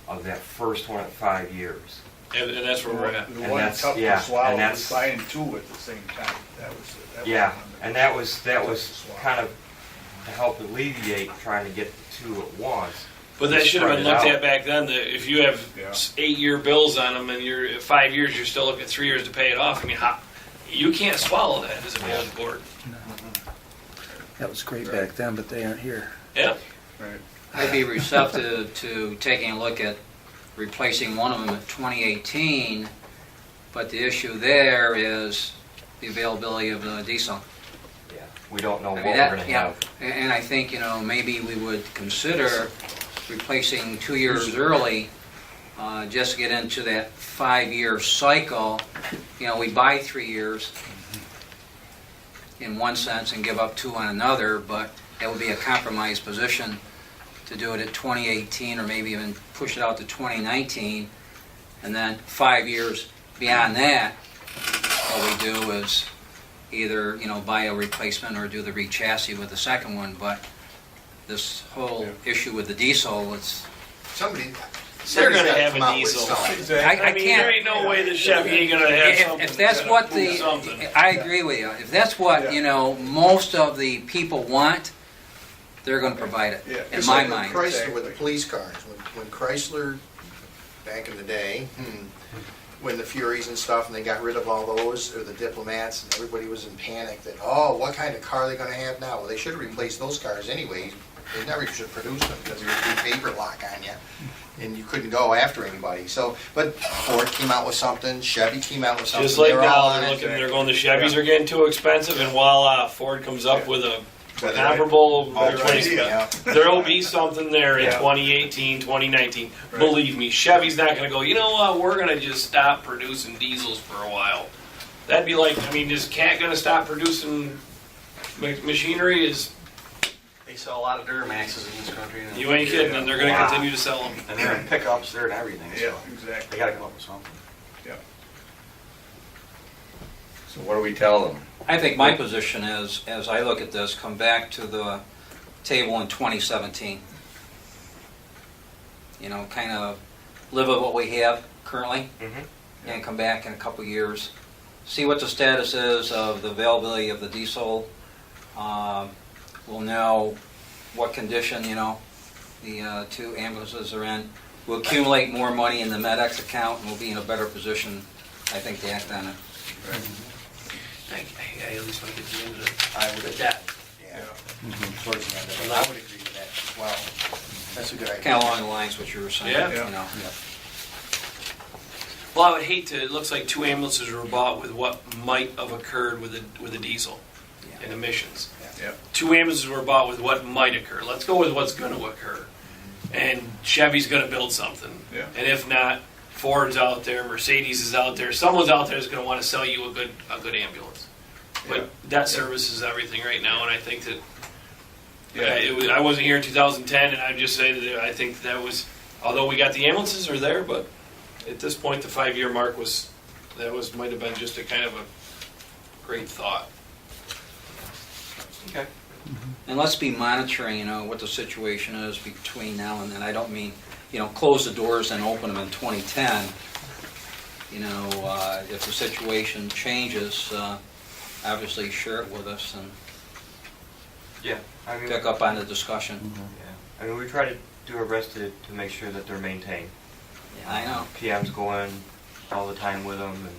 of that first one at 5 years. And that's where we're at. The And one that's- tough yeah, to swallow and was that's- buying two at the same time. That was Yeah, one and that was tough to swallow. kind of to help alleviate trying to get the two at once. But that Just should have been spread it looked out. at back then, that if you have Yeah. 8-year bills on them and you're at 5 years, you're still looking at 3 years to pay it off. I mean, you can't swallow that as a village board. That was great back then, but they aren't here. Yeah. Right. I'd be receptive to taking a look at replacing one of them at 2018, but the issue there is the availability of the diesel. Yeah, we don't know I what mean, we're that, going to yeah, have. and I think, maybe we would consider replacing 2 years early, just to get into that 5-year cycle. We buy 3 years in one sense and give up 2 on another, but that would be a compromise position to do it at 2018, or maybe even push it out to 2019, and then 5 years beyond that, what we do is either, buy a replacement or do the re-chassis with the second one. But this whole issue with the diesel, it's, Somebody. They're gonna somebody's gotta have a come out with diesel. something. I mean, can't- there ain't no way the Chevy ain't gonna have something. if that's what that's gonna prove something. I agree with you. If that's what, most of the people want, they're gonna provide it, Yeah. in It's my like mind. Chrysler Exactly. with the police cars. When Chrysler, back in the day, when the Furies and stuff, and they got rid of all those, or the Diplomats, and everybody was in panic that, oh, what kind of car are they gonna have now? Well, they should have replaced those cars anyway. They never should produce them, because they would do paper lock on you, and you couldn't go after anybody. So, but Ford came out with something, Chevy came out with something. Just like They're all now, on they're it. looking, they're going, the Chevys are getting too expensive, and voila, Ford comes up with a Right. comparable Right. replacement. Yeah. There'll be something there in Yeah. 2018, 2019. Right. Believe me, Chevy's not gonna go, you know what, we're gonna just stop producing diesels for a while. That'd be like, is Cat gonna stop producing machinery? They sell a lot of Duramaxes in this country. And You ain't kidding, and they're gonna Wow. continue to sell them. And they're in pickups, they're in everything, Yeah, so exactly. they gotta come up with something. So what do we tell them? I think my position is, as I look at this, come back to the table in 2017. Kind of live with what we have currently, and come back in a couple years, see what the status is of the availability of the diesel. We'll know what condition, the 2 ambulances are in. We'll accumulate more money in the MedX account, and we'll be in a better position, I think, to act on it. I at least want to get the end of it. I would, With that. yeah, towards the end of it. I would agree with that as well. That's a good idea. Kind of along the lines what you were saying. Yeah. Well, I would hate to, it looks like 2 ambulances were bought with what might have occurred with a diesel and emissions. Yeah. 2 ambulances were bought with what might occur. Let's go with what's going to occur. And Chevy's going to build something. Yeah. And if not, Ford's out there, Mercedes is out there, someone's out there that's going to want to sell you a good ambulance. But that service is everything right now, and I think that I wasn't here in 2010, and I'd just say that I think that was, although we got the ambulances are there, but at this point the 5-year mark might have been just a kind of a great thought. Okay. And let's be monitoring, what the situation is between now and then. I don't mean, close the doors and open them in 2010. If the situation changes, obviously share it with us and Yeah, I mean, pick up on the discussion. yeah. I mean, we try to do our best to make sure that they're maintained. Yeah, I know. PM's going all the time with them, and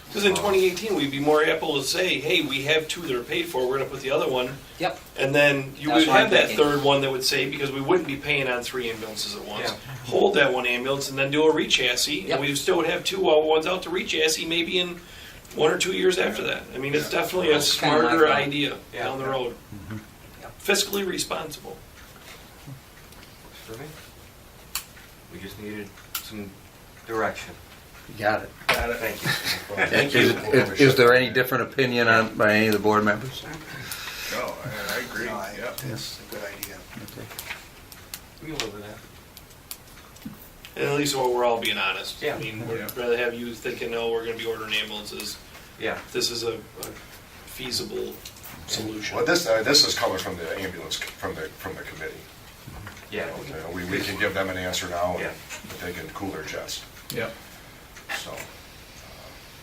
Because in 2018, we'd be more able to say, hey, we have 2 that are paid for, we're gonna put the other one. Yep. And then you That's would what I'm have that thinking. third one that would say, because we wouldn't be paying on 3 ambulances at once. Yeah. Hold that one ambulance and then do a re-chassis, Yep. and we still would have 2 ones out to re-chassis maybe in 1 or 2 years after that. I mean, it's definitely a That's kinda my smarter thought. idea Yeah. down the road. Yep. Fiscally responsible. works for me. We just needed some direction. You got it. Got it. Thank you. Thank Is there any different opinion by any of the board members? No, I agree, No, yeah. That's a good idea. We can live with that. And at least we're all being honest. Yeah. I mean, we'd Yeah. rather have you thinking, no, we're gonna be ordering ambulances. Yeah. This is a feasible solution. Well, this is coming from the ambulance, from the committee. Yeah. We can give them an answer now, Yeah. and they can cool their jets, Yep. so.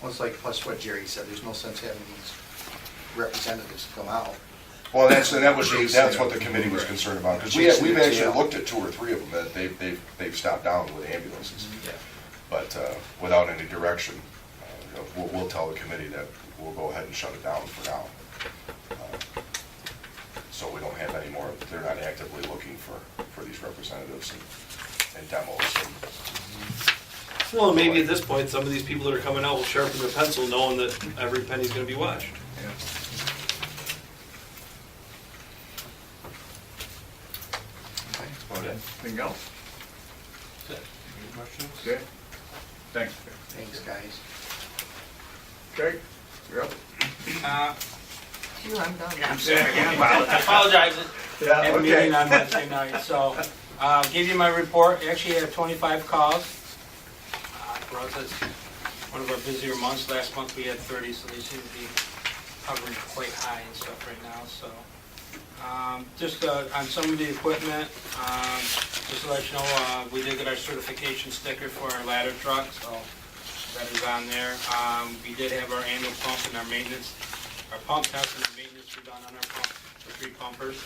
Well, it's like, plus what Jerry said, there's no sense having these representatives come out. Well, that's what the committee was concerned about, because we've actually looked at 2 or 3 of them, that they've stopped down with ambulances. Yeah. But without any direction, we'll tell the committee that we'll go ahead and shut it down for now. So we don't have any more, they're not actively looking for these representatives and demos. Well, maybe at this point, some of these people that are coming out will sharpen their pencil knowing that every penny's gonna be watched. Yeah. Okay. Anything else? Any questions? Okay. Thanks. Thanks, guys. Okay, you're up. Phew, I'm done. I'm sorry, I apologize. Yeah, Had a meeting on Wednesday night, so, give you my report, actually had 25 calls. For us, it's one of our busier months, last month we had 30, so they seem to be hovering quite high and stuff right now, so. Just on some of the equipment, just to let you know, we did get our certification sticker for our ladder truck, so that is on there. We did have our annual pump and our maintenance, our pump test and our maintenance were done on our pump, the 3 pumpers.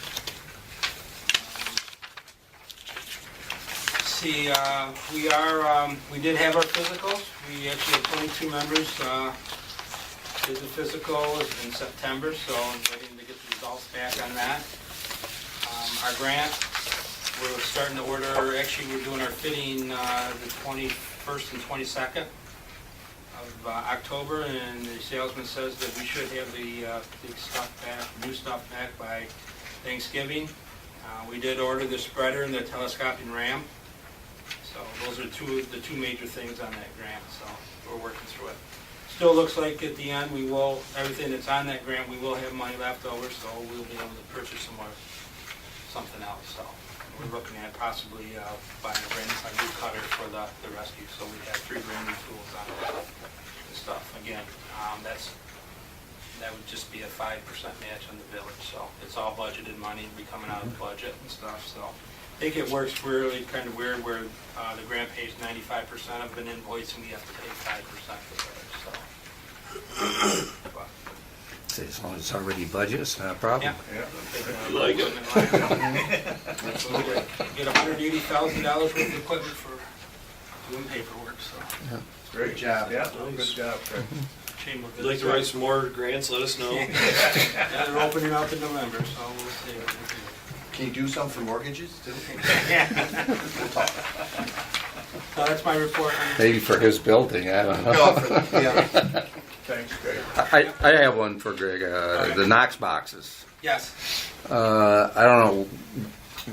See, we did have our physicals. We actually had 22 members did the physical in September, so I'm waiting to get the results back on that. Our grant, we're starting to order, actually we're doing our fitting the 21st and 22nd of October, and the salesman says that we should have the stuff back, new stuff back by Thanksgiving. We did order the spreader and the telescoping ram. So those are the two major things on that grant, so we're working through it. Still looks like at the end, everything that's on that grant, we will have money left over, so we'll be able to purchase something else, so. We're looking at possibly buying a new cutter for the rescue, so we have 3 brand new tools on it and stuff. Again, that would just be a 5% match on the village, so it's all budgeted money, be coming out of the budget and stuff, so. I think it works really kind of weird where the grant pays 95% of an invoice and we have to pay 5% for it, so. But, Say, as long as it's already budgeted, it's not a problem. Yeah. You like it? So we get $180,000 worth of equipment for doing paperwork, so. Great job. Yeah, good job, Fred. Shame we're If you'd like to write some more grants, let us know. Yeah, they're opening up in November, so we'll see. Can you do some for mortgages too? We'll talk. So that's my report. Maybe for his building, I don't know. No, yeah. Thanks, Greg. I have one for Greg, the Knox boxes. Yes. I don't know,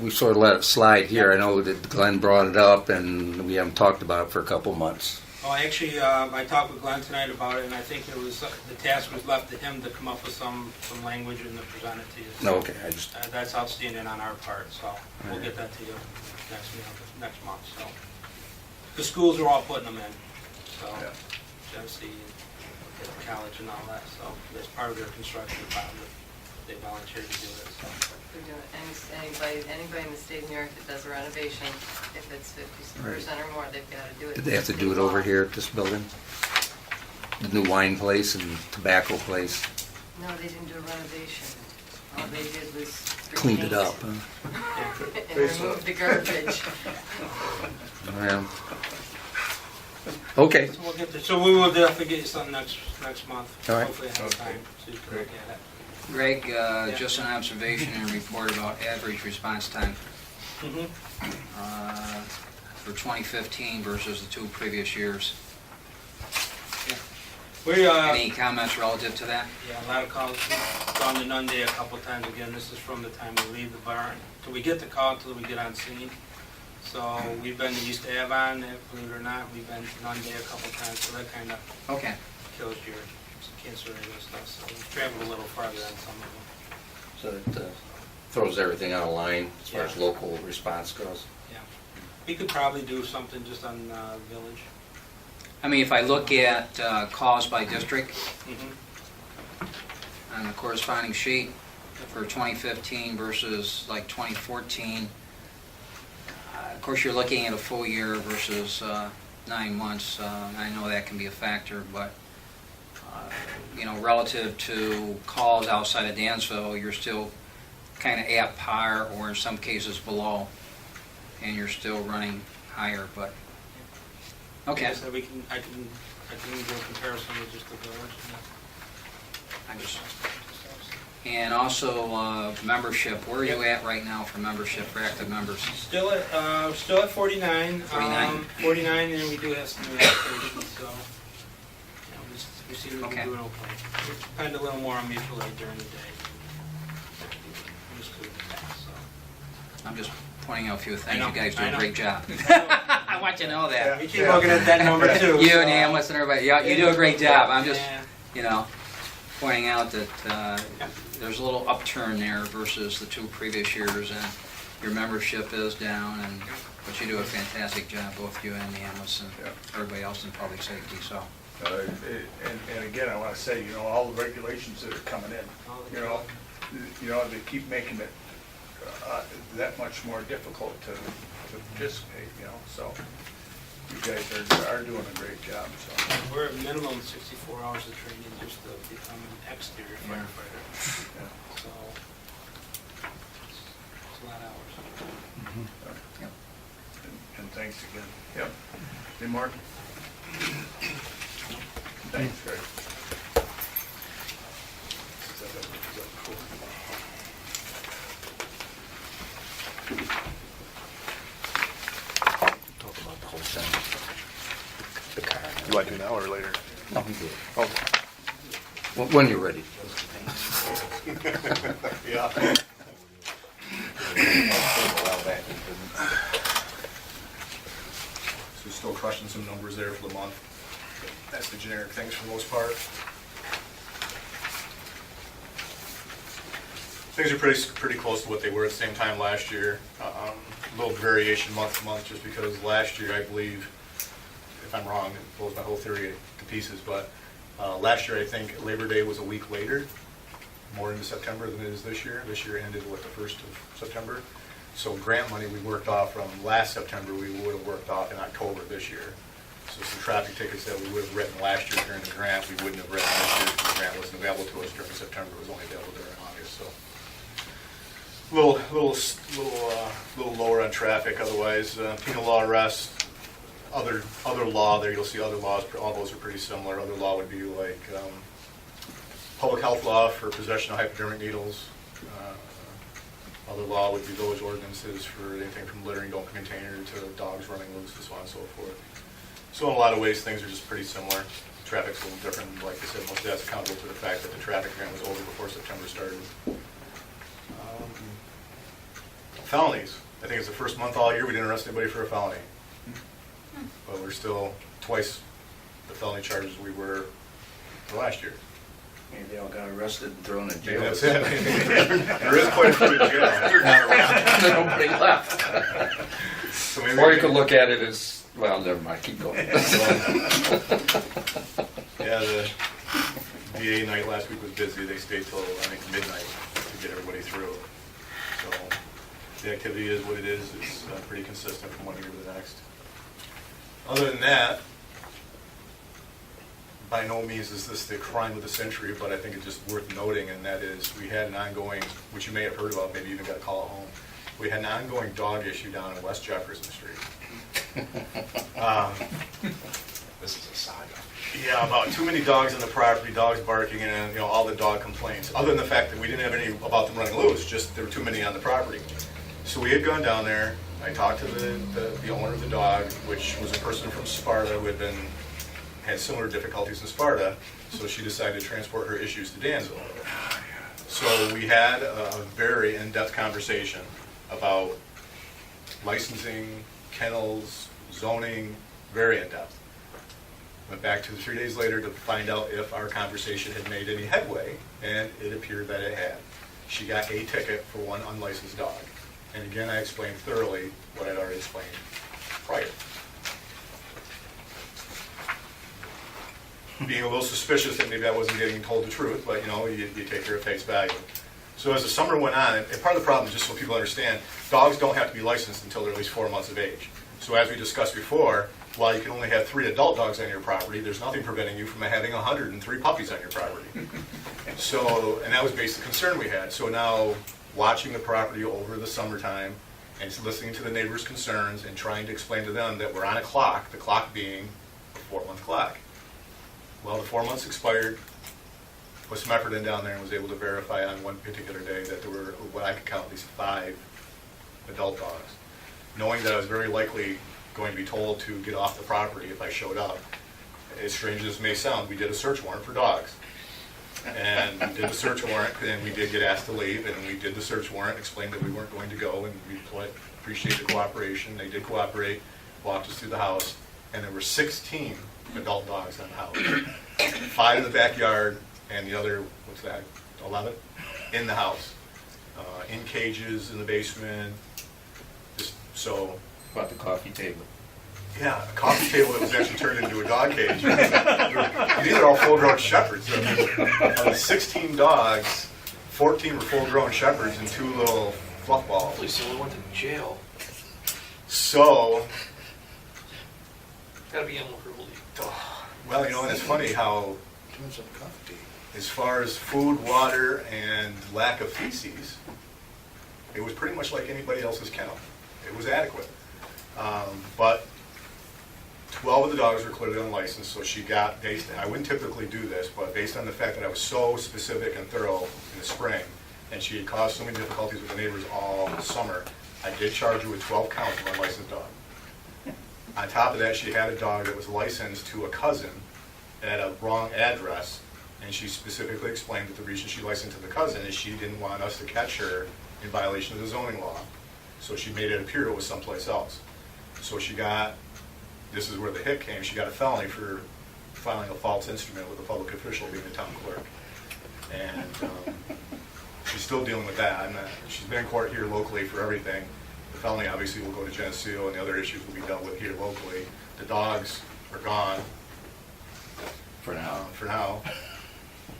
we sort of let it slide here. I know that Glenn brought it up and we haven't talked about it for a couple months. Well, actually, I talked with Glenn tonight about it, and I think it was, the task was left to him to come up with some language and to present it to you. So, Okay, I just, that's outstanding on our part, so we'll get that to you next month, so. The schools are all putting them in, so, Yeah. Genesee, at the college and all that, so that's part of their construction department. they volunteered to do it, so. We're doing, anybody in the state of New York that does a renovation, if it's 50% or more, they've got to do it. Did they have to do it over here at this building? The new wine place and tobacco place? No, they didn't do a renovation. All they did was Cleaned it repaint up, huh? and remove the garbage. Yeah. Okay. So we'll get there. So we will definitely get you something next month. All right. Hopefully ahead of time, so you can look at it. Greg, just an observation and report about average response time Mhm. for 2015 versus the 2 previous years. We, Any comments relative to that? yeah, a lot of calls. We've gone to Nunde a couple times. Again, this is from the time we leave the barn till we get the call until we get on scene. So we've been to East Avon, believe it or not. We've been to Nunde a couple times, so that kind of Okay. kills your cancer rate and stuff. So we've traveled a little farther than some of them. So it throws everything on a line as far as Yeah. local response goes. Yeah. We could probably do something just on Village. I mean, if I look at calls by district Mhm. on the corresponding sheet for 2015 versus like 2014, of course, you're looking at a full year versus 9 months. I know that can be a factor, but relative to calls outside of Dansville, you're still kind of at par or in some cases below, and you're still running higher, but, okay. So I can do a comparison with just the Village. I just, and also membership, where are you at right now for membership, for active members? Still at 49. 49? 49, and we do have some new applications, so we seem to be Okay. doing okay. We depend a little more on mutual aid during the day. Used to in the past, so. I'm just pointing out a few things, I know, you guys do I a know. great job. I want you to know that. We keep looking at that number too. You so- and Amwes and everybody, yeah, you do a great job, I'm just, Yeah. pointing out that there's a little upturn there versus the 2 previous years, and your membership is down, but you do a fantastic job, both you and the Amwes and Yeah. everybody else in public safety, so. And again, I want to say, all the regulations that are coming in, they keep making it that much more difficult to participate, so you guys are doing a great job, so. We're at minimum 64 hours of training just to become an exterior firefighter. Yeah. So, it's a lot of hours. Yep. And thanks again. Yep. Hey, Mark? Thanks, Greg. Talk about the whole thing. The car. You like it now or later? No, we do it. Oh, When you're ready. yeah. So we're still crushing some numbers there for the month. That's the generic things for the most part. Things are pretty close to what they were at the same time last year. A little variation month to month, just because last year, I believe, if I'm wrong, it blows my whole theory to pieces, but last year, I think Labor Day was a week later, more into September than it is this year. This year ended with the 1st of September. So grant money we worked off from last September, we would have worked off in October this year. So some traffic tickets that we would have written last year during the grant, we wouldn't have written this year because the grant wasn't available to us during September. It was only available during August, so. Little lower on traffic otherwise. Penal law arrests, other law there, you'll see other laws, all those are pretty similar. Other law would be like public health law for possession of hypodermic needles. Other law would be those ordinances for anything from littering, don't container, to dogs running loose, and so on and so forth. So in a lot of ways, things are just pretty similar. Traffic's a little different. Like I said, most of that's accountable to the fact that the traffic grant was over before September started. Felonies. I think it's the first month all year we didn't arrest anybody for a felony. But we're still twice the felony charges we were for last year. Maybe they all got arrested and thrown in Yeah, jail. that's it. There is quite a few in jail. You're not around. There's nobody left. So maybe Or you could look at it as, well, never mind, keep going. Yeah, the VA night last week was busy. They stayed till, I think, midnight. get everybody through. So the activity is what it is. It's pretty consistent from one year to the next. Other than that, by no means is this the crime of the century, but I think it's just worth noting, and that is we had an ongoing, which you may have heard about, maybe even got a call at home, we had an ongoing dog issue down in West Jefferson Street. This is a saga. Yeah, about too many dogs on the property, dogs barking, and you know all the dog complaints. Other than the fact that we didn't have any about them running loose, just there were too many on the property. So we had gone down there. I talked to the owner of the dog, which was a person from Sparta who had similar difficulties in Sparta. So she decided to transport her issues to Danville. So we had a very in-depth conversation about licensing, kennels, zoning, very in-depth. Went back to 3 days later to find out if our conversation had made any headway, and it appeared that it had. She got a ticket for one unlicensed dog. And again, I explained thoroughly what I'd already explained prior. Being a little suspicious that maybe I wasn't getting told the truth, but you know, you take her at face value. So as the summer went on, and part of the problem, just so people understand, dogs don't have to be licensed until they're at least 4 months of age. So as we discussed before, while you can only have 3 adult dogs on your property, there's nothing preventing you from having 103 puppies on your property. So, and that was basically the concern we had. So now, watching the property over the summertime and listening to the neighbors' concerns and trying to explain to them that we're on a clock, the clock being a 4-month clock. Well, the 4 months expired, put some effort in down there and was able to verify on one particular day that there were, what I could count, at least 5 adult dogs. Knowing that I was very likely going to be told to get off the property if I showed up. As strange as it may sound, we did a search warrant for dogs. And we did the search warrant, and we did get asked to leave, and we did the search warrant, explained that we weren't going to go, and we appreciate the cooperation. They did cooperate, walked us through the house, and there were 16 adult dogs on the house. 5 in the backyard, and the other, 11? In the house. In cages, in the basement, just so. About the coffee table. Yeah, a coffee table that was actually turned into a dog cage. These are all full-grown shepherds. Of the 16 dogs, 14 were full-grown shepherds and 2 little fluff balls. Hopefully someone went to jail. So, Gotta be animal cruelty. well, you know, and it's funny how, Doing some coffee. as far as food, water, and lack of feces, it was pretty much like anybody else's kennel. It was adequate. But 12 of the dogs were clearly unlicensed, so she got, I wouldn't typically do this, but based on the fact that I was so specific and thorough in the spring, and she had caused so many difficulties with the neighbors all summer, I did charge her with 12 counts of unlicensed dog. On top of that, she had a dog that was licensed to a cousin at a wrong address, and she specifically explained that the reason she licensed to the cousin is she didn't want us to catch her in violation of the zoning law. So she made it appear it was someplace else. So she got, this is where the hit came, she got a felony for filing a false instrument with a public official being the town clerk. And she's still dealing with that. She's been in court here locally for everything. The felony obviously will go to Geneseo, and the other issues will be dealt with here locally. The dogs are gone. For now. For now,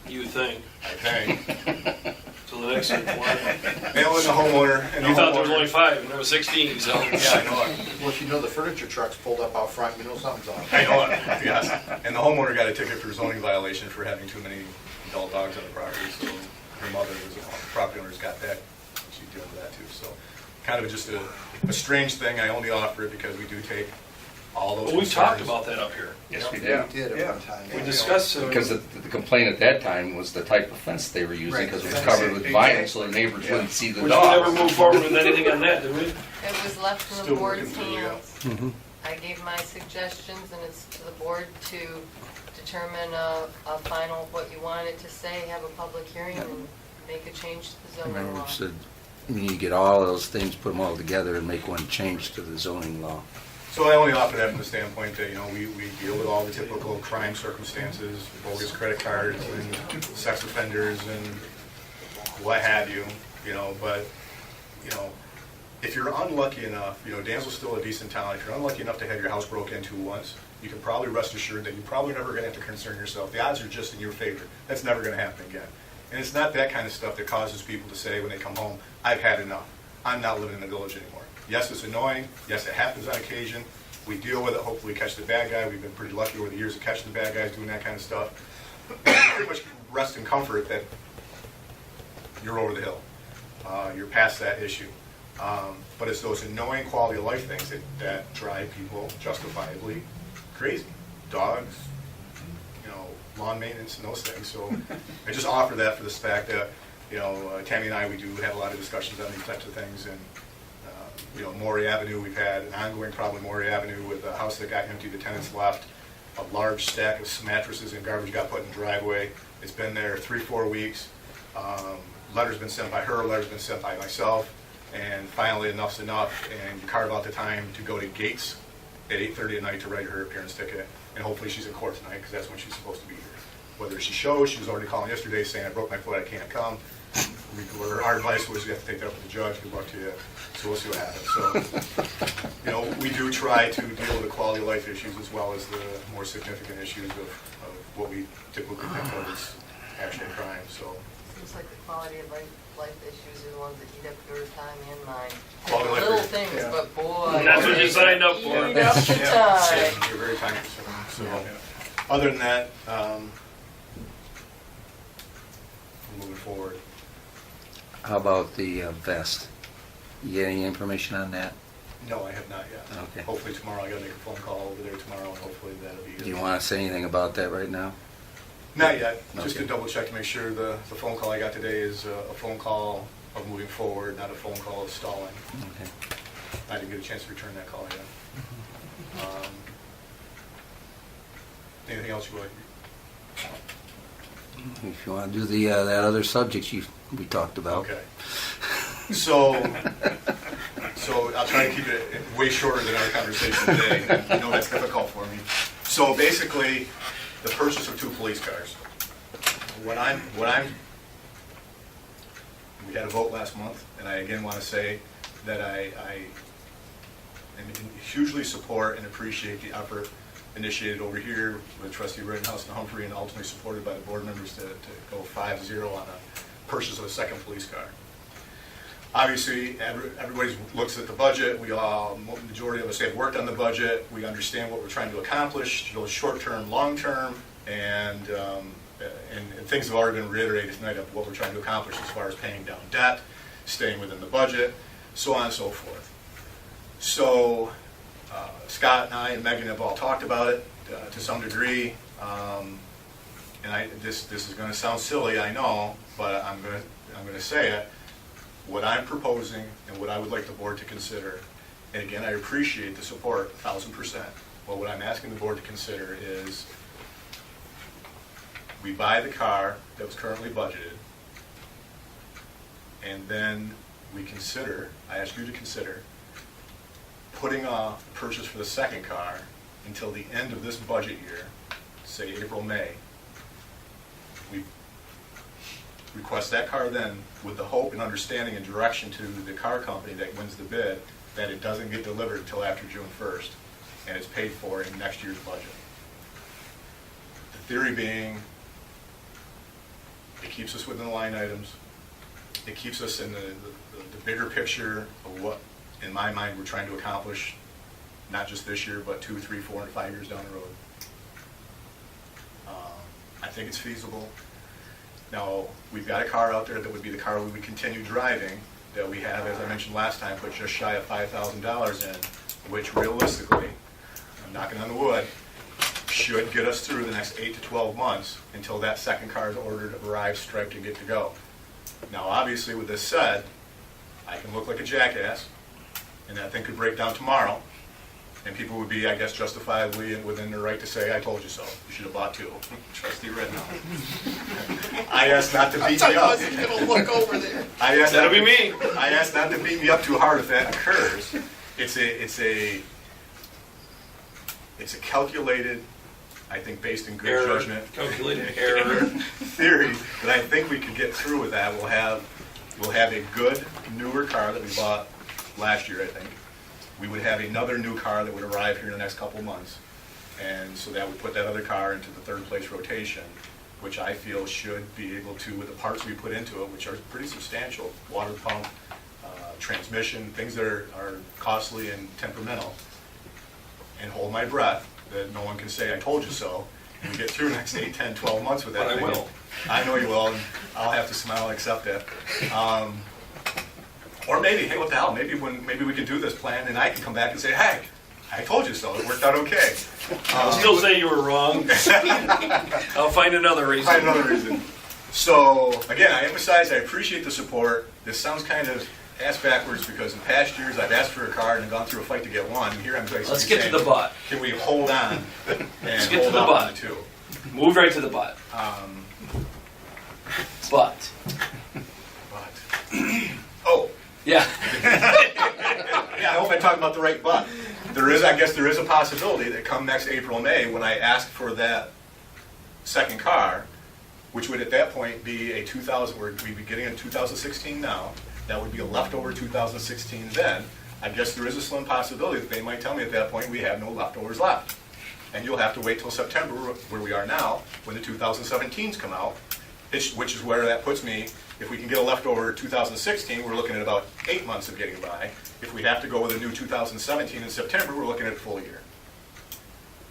You think. I think. So the next one. And the homeowner. And the You thought there was homeowner- only 5, and there was 16, so. Yeah, I know it. Well, if you know the furniture truck's pulled up out front, you know something's up. I know it, yes. And the homeowner got a ticket for zoning violation for having too many adult dogs on the property, so her mother, the property owner's got that. She's dealing with that too, so kind of just a strange thing. I only offer it because we do take all those Well, we talked concerns. about that up here. Yes, we Yeah, did. we did at one time. We discussed it. Because the complaint at that time was the type of fence they were using, Right, because it was the covered fence. with vinyl, so the neighbors wouldn't see the Which we never dogs. moved forward with anything on that, did we? It was left in the Still board's working through, yeah. hands. I gave my suggestions, and it's to the board to determine a final, what you want it to say, have a public hearing, and make a change to the zoning law. So you need to get all those things, put them all together and make one change to the zoning law. So I only offer that from the standpoint that, you know, we deal with all the typical crime circumstances, bogus credit cards and sex offenders and what have you, you know, but, you know, if you're unlucky enough, you know, Danville's still a decent town, if you're unlucky enough to have your house broke into once, you can probably rest assured that you're probably never going to have to concern yourself. The odds are just in your favor. That's never going to happen again. And it's not that kind of stuff that causes people to say when they come home, I've had enough. I'm not living in the village anymore. Yes, it's annoying. Yes, it happens on occasion. We deal with it. Hopefully we catch the bad guy. We've been pretty lucky over the years of catching the bad guys doing that kind of stuff. Pretty much rest in comfort that you're over the hill. You're past that issue. But it's those annoying quality of life things that drive people justifiably crazy. Dogs, lawn maintenance and those things. So I just offer that for the fact that, Tammy and I, we do have a lot of discussions on these types of things. And, Maury Avenue, we've had an ongoing problem with Maury Avenue with a house that got empty, the tenants left. A large stack of mattresses and garbage got put in the driveway. It's been there 3-4 weeks. Letters been sent by her, letters been sent by myself. And finally, enough's enough, and you carve out the time to go to Gates at 8:30 at night to write her appearance ticket, and hopefully she's in court tonight, because that's when she's supposed to be here. Whether she shows, she was already calling yesterday saying, I broke my foot, I can't come. Our advice was you have to take that up with the judge, good luck to you, so we'll see what happens. So, we do try to deal with the quality of life issues as well as the more significant issues of what we typically think of as actual crime, so. Seems like the quality of life issues are the ones that eat up your time and mine. Quality of life Little issues, things, yeah. but boy. That's what you signed up for. Eat up the time. You're very time consuming. So, other than that, moving forward. How about the vest? You get any information on that? No, I have not yet. Okay. Hopefully tomorrow, I gotta make a phone call over there tomorrow, and hopefully that'll be. Do you want to say anything about that right now? Not yet, just to Okay. double check to make sure the phone call I got today is a phone call of moving forward, not a phone call of stalling. Okay. I didn't get a chance to return that call yet. Anything else you would like? If you want to do the that other subject we talked about. Okay. So I'll try to keep it way shorter than our conversation today. I know that's difficult for me. So basically, the purchase of 2 police cars. We had a vote last month, and I again want to say that I hugely support and appreciate the effort initiated over here with Trustee Rittenhouse and Humphrey, and ultimately supported by the board members to go 5-0 on a purchase of a second police car. Obviously, everybody looks at the budget. Majority of us have worked on the budget. We understand what we're trying to accomplish, short-term, long-term, and things have already been reiterated tonight of what we're trying to accomplish as far as paying down debt, staying within the budget, so on and so forth. So Scott and I and Megan have all talked about it to some degree, and this is going to sound silly, I know, but I'm going to say it. What I'm proposing and what I would like the board to consider, and again, I appreciate the support 1,000%, but what I'm asking the board to consider is we buy the car that was currently budgeted, and then I ask you to consider putting off purchase for the second car until the end of this budget year, say April, May. We request that car then with the hope and understanding and direction to the car company that wins the bid that it doesn't get delivered until after June 1st and it's paid for in next year's budget. The theory being it keeps us within the line items, it keeps us in the bigger picture of what, in my mind, we're trying to accomplish, not just this year, but 2, 3, 4, and 5 years down the road. I think it's feasible. Now, we've got a car out there that would be the car we would continue driving, that we have, as I mentioned last time, put just shy of $5,000 in, which realistically, I'm knocking on the wood, should get us through the next 8 to 12 months until that second car is ordered, arrives, striped, and get to go. Now, obviously, with this said, I can look like a jackass, and that thing could break down tomorrow, and people would be, I guess, justifiably within their right to say, I told you so. You should have bought 2. Trustee Rittenhouse. I asked not to beat me up. Look over there. That'll be me. I asked not to beat me up too hard if that occurs. It's a calculated, I think, based in good judgment. Calculated error. Theory that I think we could get through with that. We'll have a good newer car that we bought last year, I think. We would have another new car that would arrive here in the next couple of months. And so that would put that other car into the third place rotation. which I feel should be able to, with the parts we put into it, which are pretty substantial, water pump, transmission, things that are costly and temperamental, and hold my breath that no one can say I told you so, and we get through the next 8, 10, 12 months with that. But I thing. will. I know you will, and I'll have to smile and accept it. Or maybe, hey, what the hell, maybe we can do this plan and I can come back and say, hey, I told you so, it worked out okay. I'll still say you were wrong. I'll find another reason. Find another reason. So, again, I emphasize, I appreciate the support. This sounds kind of ass backwards because in past years I've asked for a car and gone through a fight to get one. And here I'm basically Let's get to saying, the butt. can we hold on and Let's get to hold the on butt. to the two? Move right to the butt. But. Oh, Yeah. yeah, I hope I talk about the right butt. I guess there is a possibility that come next April, May, when I ask for that second car, which would at that point be a 2000, we'd be getting a 2016 now, that would be a leftover 2016 then. I guess there is a slim possibility that they might tell me at that point we have no leftovers left. And you'll have to wait till September, where we are now, when the 2017s come out, which is where that puts me. If we can get a leftover 2016, we're looking at about 8 months of getting by. If we have to go with a new 2017 in September, we're looking at a full year.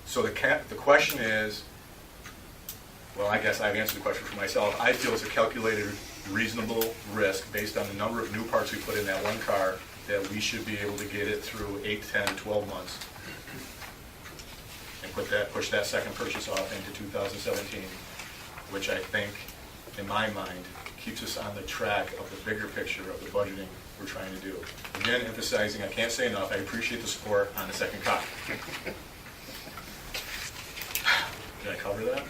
So the question is, well, I guess I've answered the question for myself. I feel it's a calculated, reasonable risk based on the number of new parts we put in that one car that we should be able to get it through 8, 10, 12 months and push that second purchase off into 2017, which I think, in my mind, keeps us on the track of the bigger picture of the budgeting we're trying to do. Again, emphasizing, I can't say enough, I appreciate the support on the second car. Did I cover that?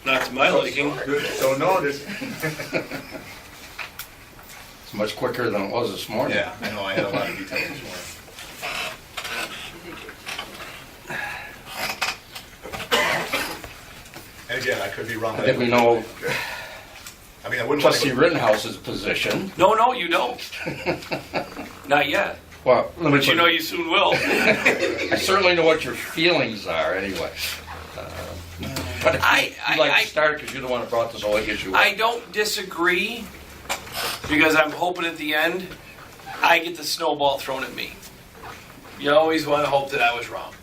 Not to my liking. Good, so noted. It's much quicker than it was this morning. Yeah, I know, I had a lot of details this morning. And again, I could be wrong. I think we know I mean, I wouldn't want trustee to. Rittenhouse's position. No, you don't. Not yet. Well, let me But you put- know you soon will. I certainly know what your feelings are anyway. But if you'd like to start, because you're the one that brought this whole issue up. I don't disagree, because I'm hoping at the end, I get the snowball thrown at me. You always want to hope that I was wrong.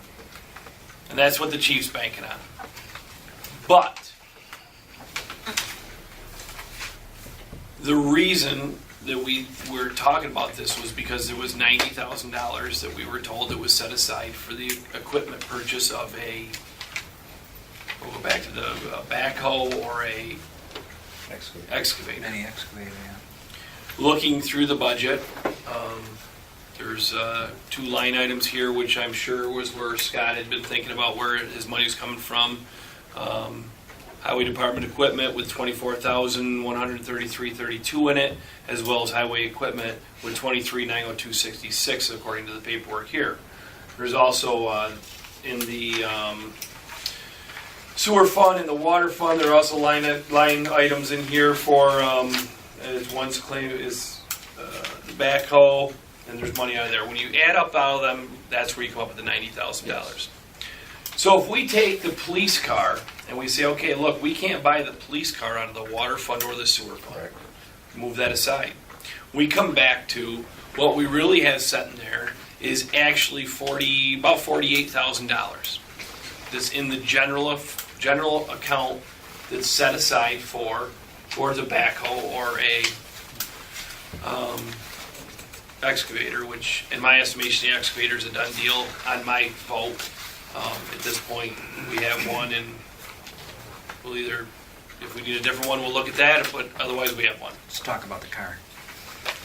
And that's what the Chiefs banking on. But the reason that we were talking about this was because there was $90,000 that we were told that was set aside for the equipment purchase of we'll go back to the backhoe or a excavator. Any excavator, yeah. Looking through the budget, there's 2 line items here, which I'm sure was where Scott had been thinking about where his money was coming from. Highway Department equipment with $24,133.32 in it, as well as highway equipment with $23,902.66 according to the paperwork here. There's also in the sewer fund and the water fund, there are also line items in here for as one's claim is the backhoe, and there's money out of there. When you add up all of them, that's where you come up with the $90,000. Yes. So if we take the police car and we say, okay, look, we can't buy the police car out of the water fund or the sewer fund. Correct. Move that aside. We come back to what we really have set in there is actually about $48,000. That's in the general account that's set aside towards a backhoe or a excavator, which in my estimation the excavator is a done deal on my vote. At this point, we have one, and we'll either, if we need a different one, we'll look at that, but otherwise we have one. Let's talk about the car.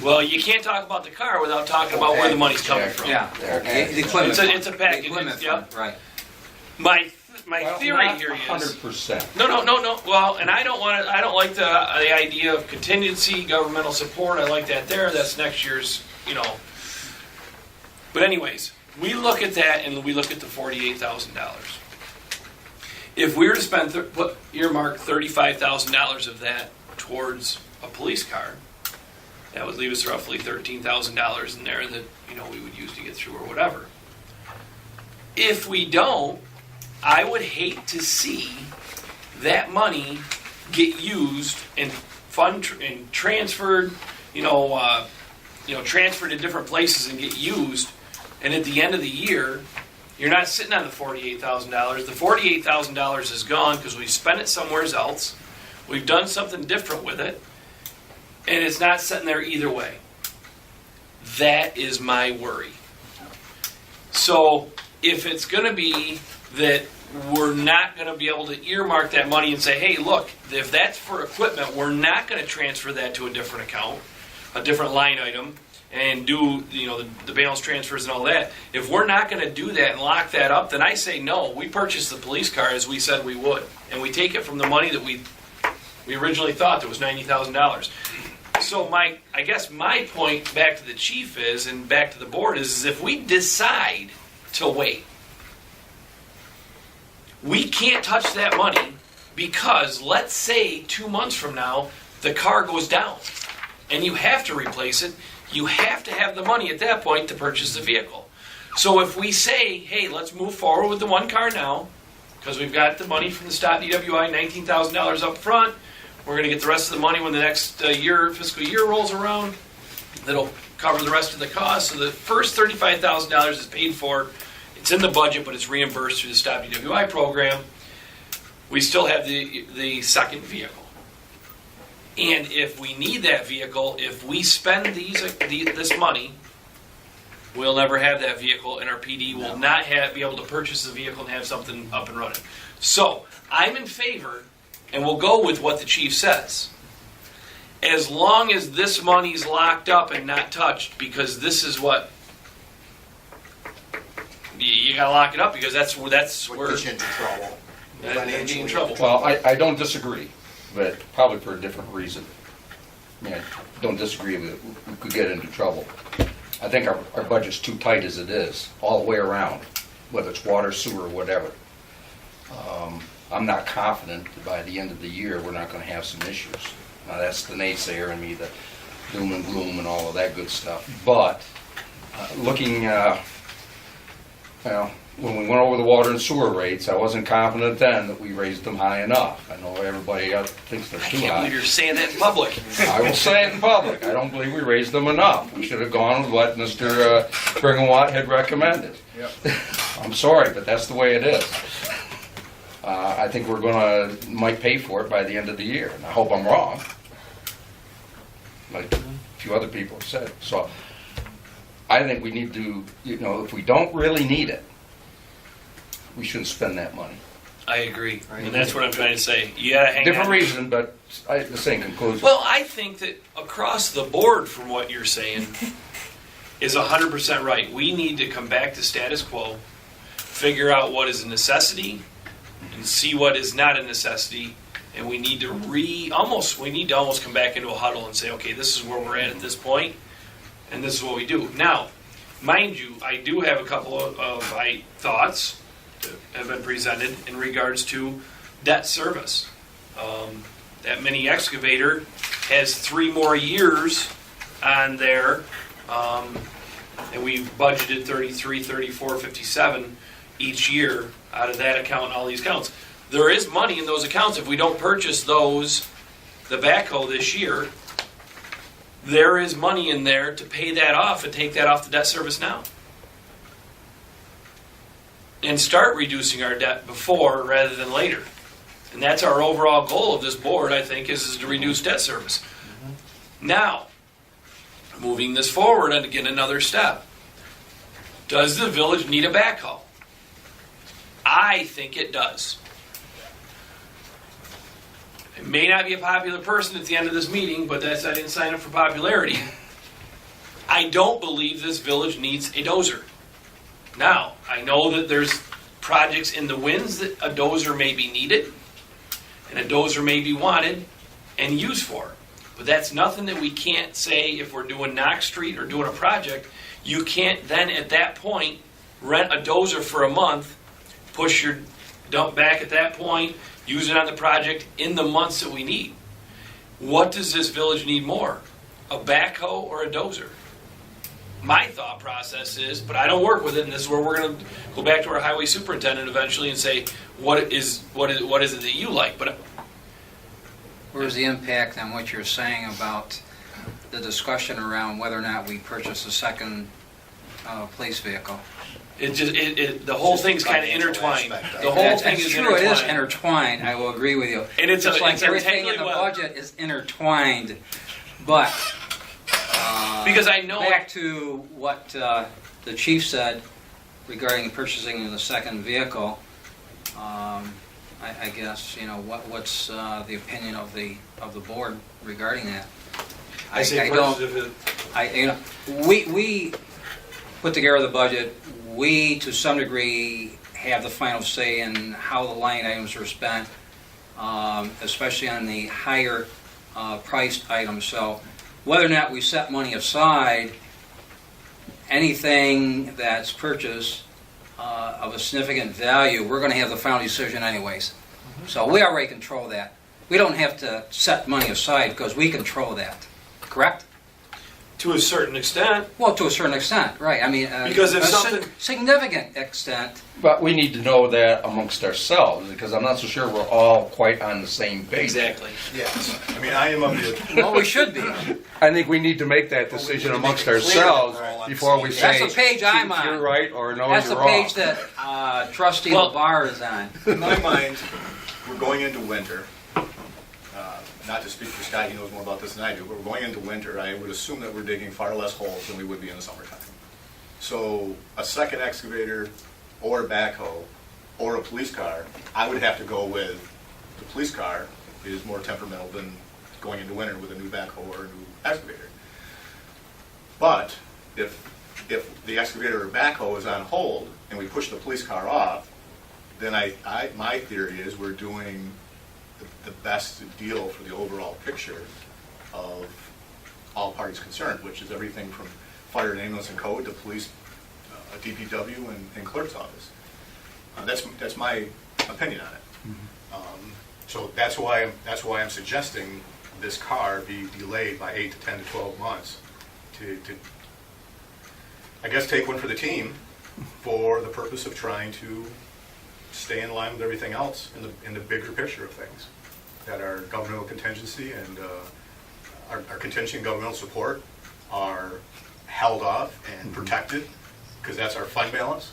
Well, you can't talk about the car without talking about where the money's coming from. Yeah, There. the equipment fund. It's a package. The equipment Yep. fund, right. My Well, theory not here is 100%. no. Well, and I don't like the idea of contingency governmental support. I like that there. That's next year's, But anyways, we look at that and we look at the $48,000. If we were to spend earmark $35,000 of that towards a police car, that would leave us roughly $13,000 in there that we would use to get through or whatever. If we don't, I would hate to see that money get used and and transferred, transferred to different places and get used, and at the end of the year, you're not sitting on the $48,000. The $48,000 is gone because we spent it somewhere else. We've done something different with it, and it's not sitting there either way. That is my worry. So if it's going to be that we're not going to be able to earmark that money and say, hey, look, if that's for equipment, we're not going to transfer that to a different account, a different line item, and do the balance transfers and all that. If we're not going to do that and lock that up, then I say no. We purchase the police car as we said we would, and we take it from the money that we originally thought that was $90,000. So I guess my point back to the chief is, and back to the board is if we decide to wait, we can't touch that money because let's say 2 months from now the car goes down and you have to replace it. You have to have the money at that point to purchase the vehicle. So if we say, hey, let's move forward with the one car now because we've got the money from the Stop DWI, $19,000 up front. We're going to get the rest of the money when the next fiscal year rolls around. That'll cover the rest of the cost. So the first $35,000 is paid for. It's in the budget, but it's reimbursed through the Stop DWI program. We still have the second vehicle. And if we need that vehicle, if we spend this money, we'll never have that vehicle, and our PD will not be able to purchase the vehicle and have something up and running. So I'm in favor, and we'll go with what the chief says. As long as this money's locked up and not touched, because this is what you got to lock it up, because that's where Puts you into trouble. that get you in trouble. Well, I don't disagree, but probably for a different reason. I mean, I don't disagree that we could get into trouble. I think our budget's too tight as it is, all the way around, whether it's water, sewer, or whatever. I'm not confident that by the end of the year we're not going to have some issues. Now that's the naysayer in me, the doom and gloom and all of that good stuff. But looking, when we went over the water and sewer rates, I wasn't confident then that we raised them high enough. I know everybody thinks they're I too can't high. believe you're saying that in public. I will say it in public. I don't believe we raised them enough. We should have gone with what Mr. Brigham-Watt had recommended. Yep. I'm sorry, but that's the way it is. I think might pay for it by the end of the year, and I hope I'm wrong, like a few other people have said. So I think we need to, if we don't really need it, we shouldn't spend that money. I agree, and that's what I'm trying to say. You gotta hang Different on. reason, but the same conclusion. Well, I think that across the board from what you're saying is 100% right. We need to come back to status quo, figure out what is a necessity, and see what is not a necessity, and we need to almost come back into a huddle and say, okay, this is where we're at this point, and this is what we do. Now, mind you, I do have a couple of thoughts that have been presented in regards to debt service. That mini excavator has 3 more years on there, and we budgeted 33, 34, 57 each year out of that account and all these accounts. There is money in those accounts. If we don't purchase the backhoe this year, there is money in there to pay that off and take that off the debt service now. And start reducing our debt before rather than later. And that's our overall goal of this board, I think, is to reduce debt service. Now, moving this forward and again another step. Does the village need a backhoe? I think it does. It may not be a popular person at the end of this meeting, but I didn't sign up for popularity. I don't believe this village needs a dozer. Now, I know that there's projects in the winds that a dozer may be needed, and a dozer may be wanted and used for. But that's nothing that we can't say if we're doing Knox Street or doing a project. You can't then at that point rent a dozer for a month, push your dump back at that point, use it on the project in the months that we need. What does this village need more? A backhoe or a dozer? my thought process is, but I don't work with it, and this is where we're going to go back to our highway superintendent eventually and say, what is it that you like? But Where's the impact on what you're saying about the discussion around whether or not we purchase a second police vehicle? the whole thing's kind of Financial intertwined. aspect of The it. whole thing That's is true, it is intertwined. intertwined, I will agree with you. And it's Just like everything in entirely the well- budget is intertwined, but Because I know- back to what the chief said regarding purchasing the second vehicle, I guess, what's the opinion of the board regarding that? I say don't- purchase if it, we put together the budget. We, to some degree, have the final say in how the line items are spent, especially on the higher priced items. So whether or not we set money aside, anything that's purchased of a significant value, we're going to have the final decision anyways. So we already control that. We don't have to set money aside because we control that. Correct? to a certain extent. Well, to a certain extent, right. I mean, Because if a something- significant extent. But we need to know that amongst ourselves, because I'm not so sure we're all quite on the same page. Exactly. Yes. I mean, I am of the, Well, we should be. I think we need to make that decision amongst ourselves before we say. That's the page I'm on. You're right, or no, That's you're the wrong. page that trustee Well- LeBar is on. in my mind, we're going into winter. Not to speak for Scott, he knows more about this than I do, but we're going into winter. I would assume that we're digging far less holes than we would be in the summertime. So a second excavator or a backhoe or a police car, I would have to go with the police car is more temperamental than going into winter with a new backhoe or a new excavator. But if the excavator or backhoe is on hold and we push the police car off, then my theory is we're doing the best deal for the overall picture of all parties concerned, which is everything from fire and ambulance and code to police, DPW and clerk's office. That's my opinion on it. So that's why I'm suggesting this car be delayed by 8 to 10 to 12 months to I guess take one for the team for the purpose of trying to stay in line with everything else in the bigger picture of things, that our governmental contingency and our contingency and governmental support are held off and protected, because that's our fund balance,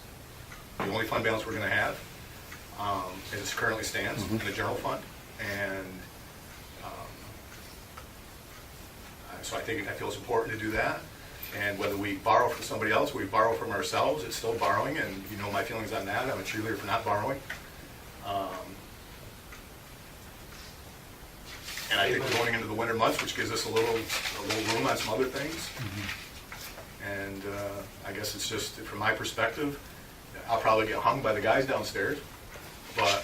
the only fund balance we're going to have as it currently stands in the general fund. And so I feel it's important to do that. And whether we borrow from somebody else, we borrow from ourselves, it's still borrowing, and you know my feelings on that. I'm a cheerleader for not borrowing. And I think we're going into the winter months, which gives us a little room on some other things. And I guess it's just, from my perspective, I'll probably get hung by the guys downstairs, but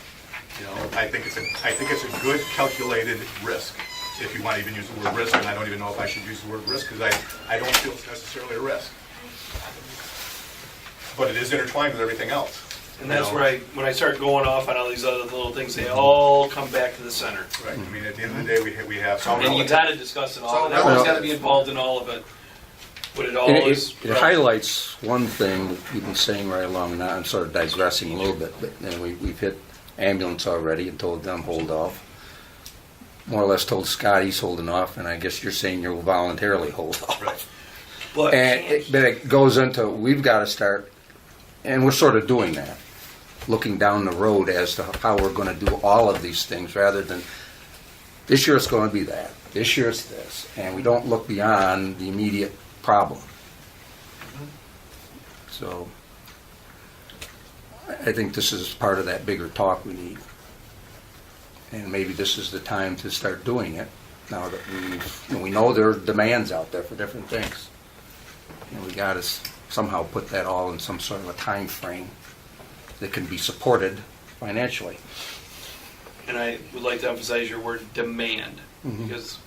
I think it's a good calculated risk. If you want to even use the word risk, and I don't even know if I should use the word risk, because I don't feel it's necessarily a risk. But it is intertwined with everything else. And that's where when I start going off on all these other little things, they all come back to the center. Right, I mean, at the end of the day, we have. And you got to discuss it all, and So everyone's got to relative. be involved in all of it. But it all And is. it highlights one thing that we've been saying right along, and I'm sort of digressing a little bit, but we've hit ambulance already and told them hold off. More or less told Scott he's holding off, and I guess you're saying you'll voluntarily hold off. Right. But But it goes into, we've got to start, and we're sort of doing that, looking down the road as to how we're going to do all of these things, rather than, this year it's going to be that, this year it's this, and we don't look beyond the immediate problem. So, I think this is part of that bigger talk we need. And maybe this is the time to start doing it, now that we know there are demands out there for different things. And we got to somehow put that all in some sort of a time frame that can be supported financially. and I would like to emphasize your word demand, because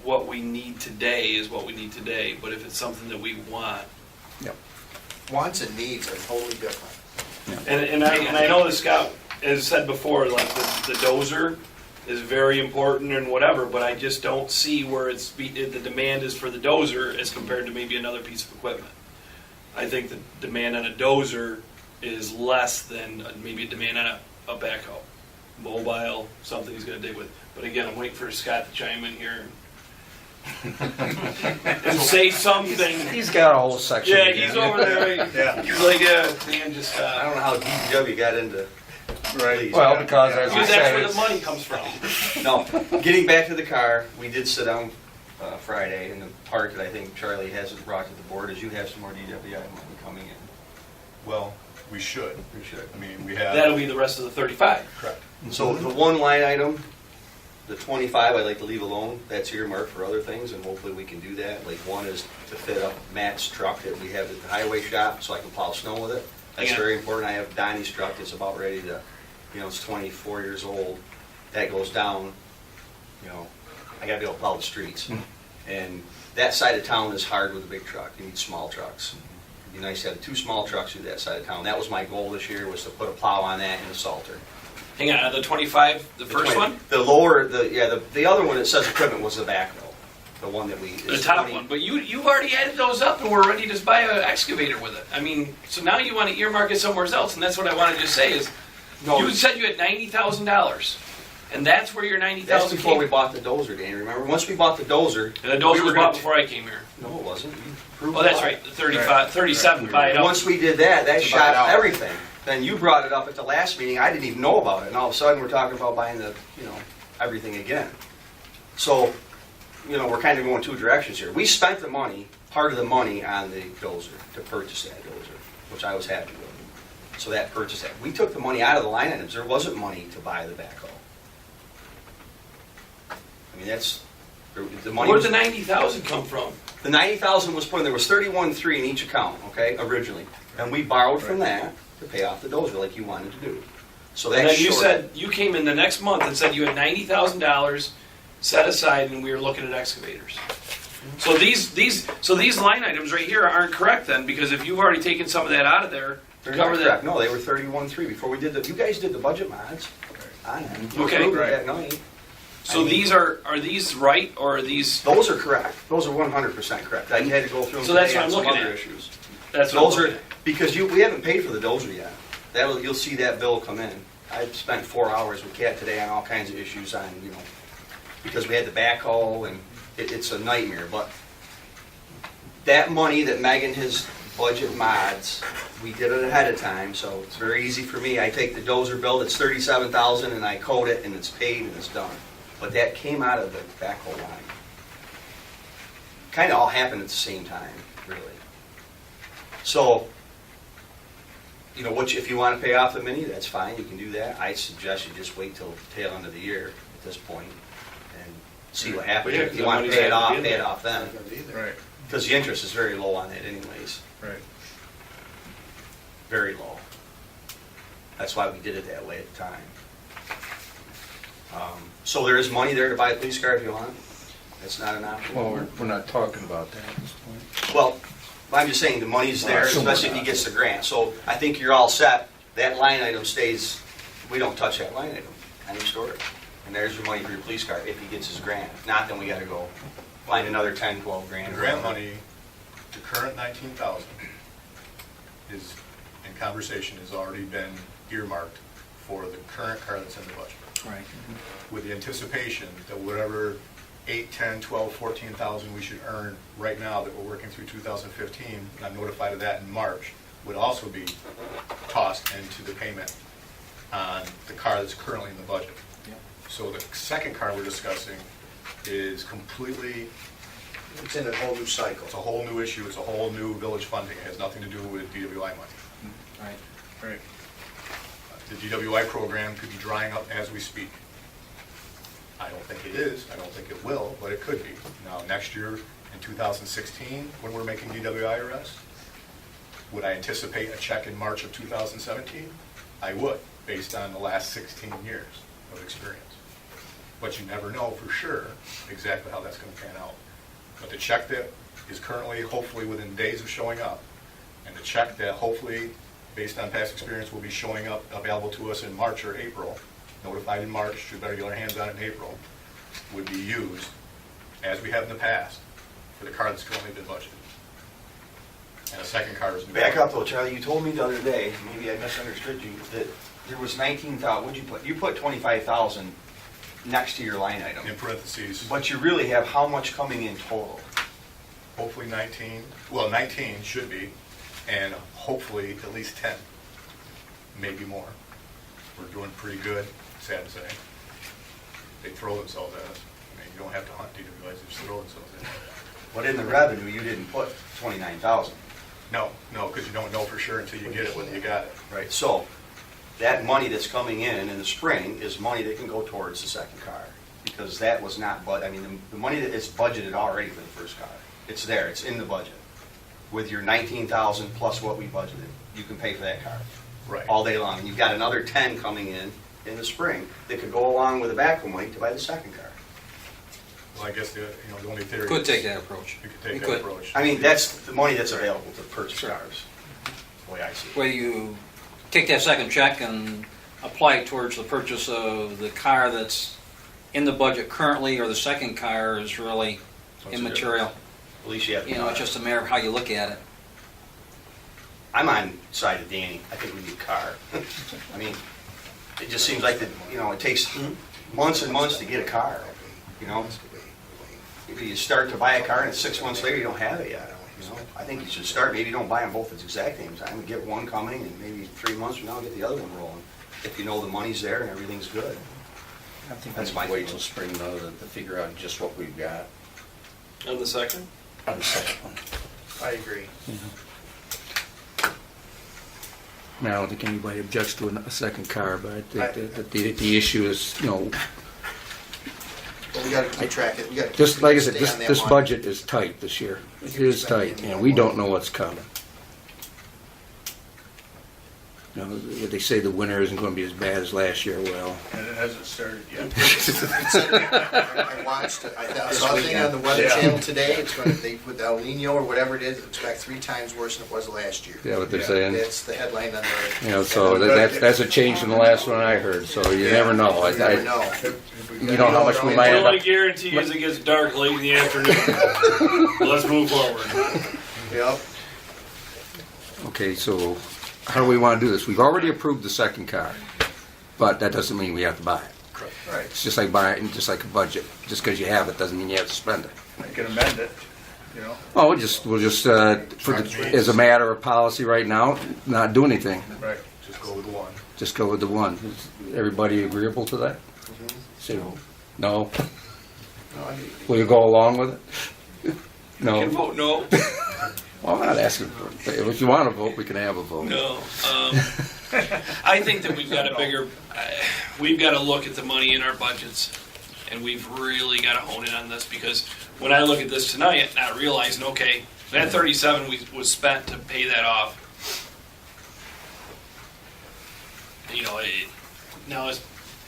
what we need today is what we need today. But if it's something that we want, Wants and needs are totally different. and I know that Scott has said before, like the dozer, is very important and whatever, but I just don't see where the demand is for the dozer as compared to maybe another piece of equipment. I think the demand on a dozer is less than maybe a demand on a backhoe, mobile, something he's gonna dig with. But again, I'm waiting for Scott to chime in here and say something. He's got a whole section. Yeah, he's over there. Yeah. He's like, Dan, just I don't know how DPW got into Right. Well, because as we because that's said, where the it's- money comes from. No, getting back to the car, we did sit down Friday, and the part that I think Charlie hasn't brought to the board is you have some more DWI money coming in. Well, we should. We should. I mean, we have. That'll be the rest of the 35. Correct. So the one line item, the 25, I'd like to leave alone. That's earmarked for other things, and hopefully we can do that. Like one is to fit up Matt's truck that we have at the highway shop, so I can plow snow with it. That's Yeah. very important. I have Donnie's truck that's about ready to, it's 24 years old. That goes down, I gotta be able to plow the streets. And that side of town is hard with a big truck. You need small trucks. It'd be nice to have 2 small trucks through that side of town. That was my goal this year, was to put a plow on that and a salter. Hang on, the 25, the first one? The lower, the other one that says equipment was the backhoe, the one that we. The top one. But you've already added those up and we're ready to just buy an excavator with it. I mean, so now you want to earmark it somewhere else, and that's what I wanted to say is, you said you had $90,000, and that's where your $90,000 That's before came we bought the dozer, Danny, remember? Once we bought the dozer. And the dozer we was were bought gonna before I came here. No, it wasn't. You approved Oh, that's it. right, the 35, 37, buy it out. Once we did that, that To buy it shot out. everything. Then you brought it up at the last meeting, I didn't even know about it, and all of a sudden we're talking about buying everything again. So, we're kind of going 2 directions here. We spent the money, part of the money on the dozer, to purchase that dozer, which I was happy with. So that purchased that. We took the money out of the line items, there wasn't money to buy the backhoe. I mean, the money. Where'd the 90,000 come from? The 90,000 was put in, there was 31.3 in each account, okay, originally. And we borrowed from that to pay off the dozer like you wanted to do. So And that's then you short. said, you came in the next month and said you had $90,000 set aside and we were looking at excavators. So these line items right here aren't correct then, because if you've already taken some of that out of there to They're cover not that. correct. No, they were 31.3 before we did you guys did the budget mods on it. You Okay. approved it Right. that night. So I mean, these are these right or are these, Those are correct. Those are 100% correct. I had to go through them So that's today what on I'm some looking other at. issues. that's what I'm Those looking are, at. because we haven't paid for the dozer yet. You'll see that bill come in. I spent 4 hours with Kat today on all kinds of issues on, because we had the backhoe and it's a nightmare. But that money that Megan has budget mods, we did it ahead of time, so it's very easy for me. I take the dozer bill that's $37,000 and I code it and it's paid and it's done. But that came out of the backhoe line. Kind of all happened at the same time, really. So, if you want to pay off the mini, that's fine, you can do that. I suggest you just wait till the tail end of the year at this point and see what happens. Yeah, If 'cause you that want to money's pay it gotta off, be in pay it there. off then. Not gonna be there. Right, Because the interest is very low on that anyways, right. very low. That's why we did it that way at the time. So there is money there to buy a police car if you want. That's not an option. Well, we're not talking about that at this point. Well, I'm just saying the money's Well, I there, assume we're especially if he not. gets the grant. So I think you're all set. That line item stays, we don't touch that line item. I store it. And there's your money for your police car if he gets his grant. If not, then we gotta go find another 10, 12 grand. The grant money, the current 19,000 is, in conversation, has already been earmarked for the current car that's in the budget. Right. With the anticipation that whatever 8, 10, 12, 14,000 we should earn right now that we're working through 2015, and I'm notified of that in March, would also be tossed into the payment on the car that's currently in the budget. Yep. So the second car we're discussing is completely, It's in a whole new cycle. it's a whole new issue, it's a whole new village funding, it has nothing to do with DWI money. Right. Right. The DWI program could be drying up as we speak. I don't think it is, I don't think it will, but it could be. Now, next year, in 2016, when we're making DWI arrests, would I anticipate a check in March of 2017? I would, based on the last 16 years of experience. But you never know for sure exactly how that's going to pan out. But the check that is currently, hopefully within days of showing up, and the check that hopefully, based on past experience, will be showing up available to us in March or April, notified in March, we better get our hands on it in April, would be used, as we have in the past, for the car that's currently been budgeted. And a second car is. Back up though, Charlie, you told me the other day, maybe I misunderstood you, that there was 19,000, what'd you put? You put 25,000 next to your line item. In parentheses, But you really have how much coming in total? hopefully 19, well, 19 should be, and hopefully at least 10, maybe more. We're doing pretty good, sad to say. They throw themselves at us. I mean, you don't have to hunt to realize they just throw themselves at us. But in the revenue, you didn't put 29,000. No, because you don't know for sure until you get it, whether you got it. Right. So that money that's coming in the spring is money that can go towards the second car. Because that was not, I mean, the money that is budgeted already for the first car, it's there, it's in the budget. With your 19,000 plus what we budgeted, you can pay for that car. Right. All day long. And you've got another 10 coming in the spring that could go along with the backhoe money to buy the second car. Well, I guess the only theory. Could is take that approach. You could take You that could. approach. I mean, that's the money that's available to purchase cars, the way I see it. Whether you take that second check and apply it towards the purchase of the car that's in the budget currently, or the second car is really What's the immaterial. At least you have. You know, it's just a matter of how you look at it. I'm on the side of Danny. I think we need a car. I mean, it just seems like it takes months and months to get a car. You know, you start to buy a car and 6 months later you don't have it yet. You know, I think you should start. Maybe don't buy them both at the exact same time. Get one coming, and maybe 3 months from now get the other one rolling. If you know the money's there and everything's good. I think That's we my need to wait feeling. till spring though to figure out just what we've got On the second? on the second one. I agree. I mean, I don't think anybody objects to a second car, but I think that the issue is, But we gotta keep track of it. We gotta just like I said, stay on that this line. budget is tight this year. It is tight, and we don't know what's coming. They say the winter isn't going to be as bad as last year. Well, And it hasn't started yet. I watched, I saw a thing on the Weather Channel today, it's gonna, with El Nino or whatever it is, expect 3 times worse than it was last year. yeah, what they're Yeah. saying. That's the headline on the. So that's a change from the last one I heard. So you never know. You never know. You know how much we might The end only up. guarantee is it gets dark late in the afternoon. Let's move forward. Yep. Okay, so how do we want to do this? We've already approved the second car, but that doesn't mean we have to buy it. Right. It's just like buying, just like a budget. Just because you have it doesn't mean you have to spend it. I can amend it, you know? Well, we'll just as a matter of policy right now, not do anything. Right. Just go with one. Just go with the one. Is everybody agreeable to that? Say no. Will you go along with it? You can No. vote no. Well, I'm not asking for it. If you want to vote, we can have a vote. No. I think that we've got a bigger, we've got to look at the money in our budgets, and we've really got to hone in on this, because when I look at this tonight, not realizing, okay, that 37 was spent to pay that off. You know, now it's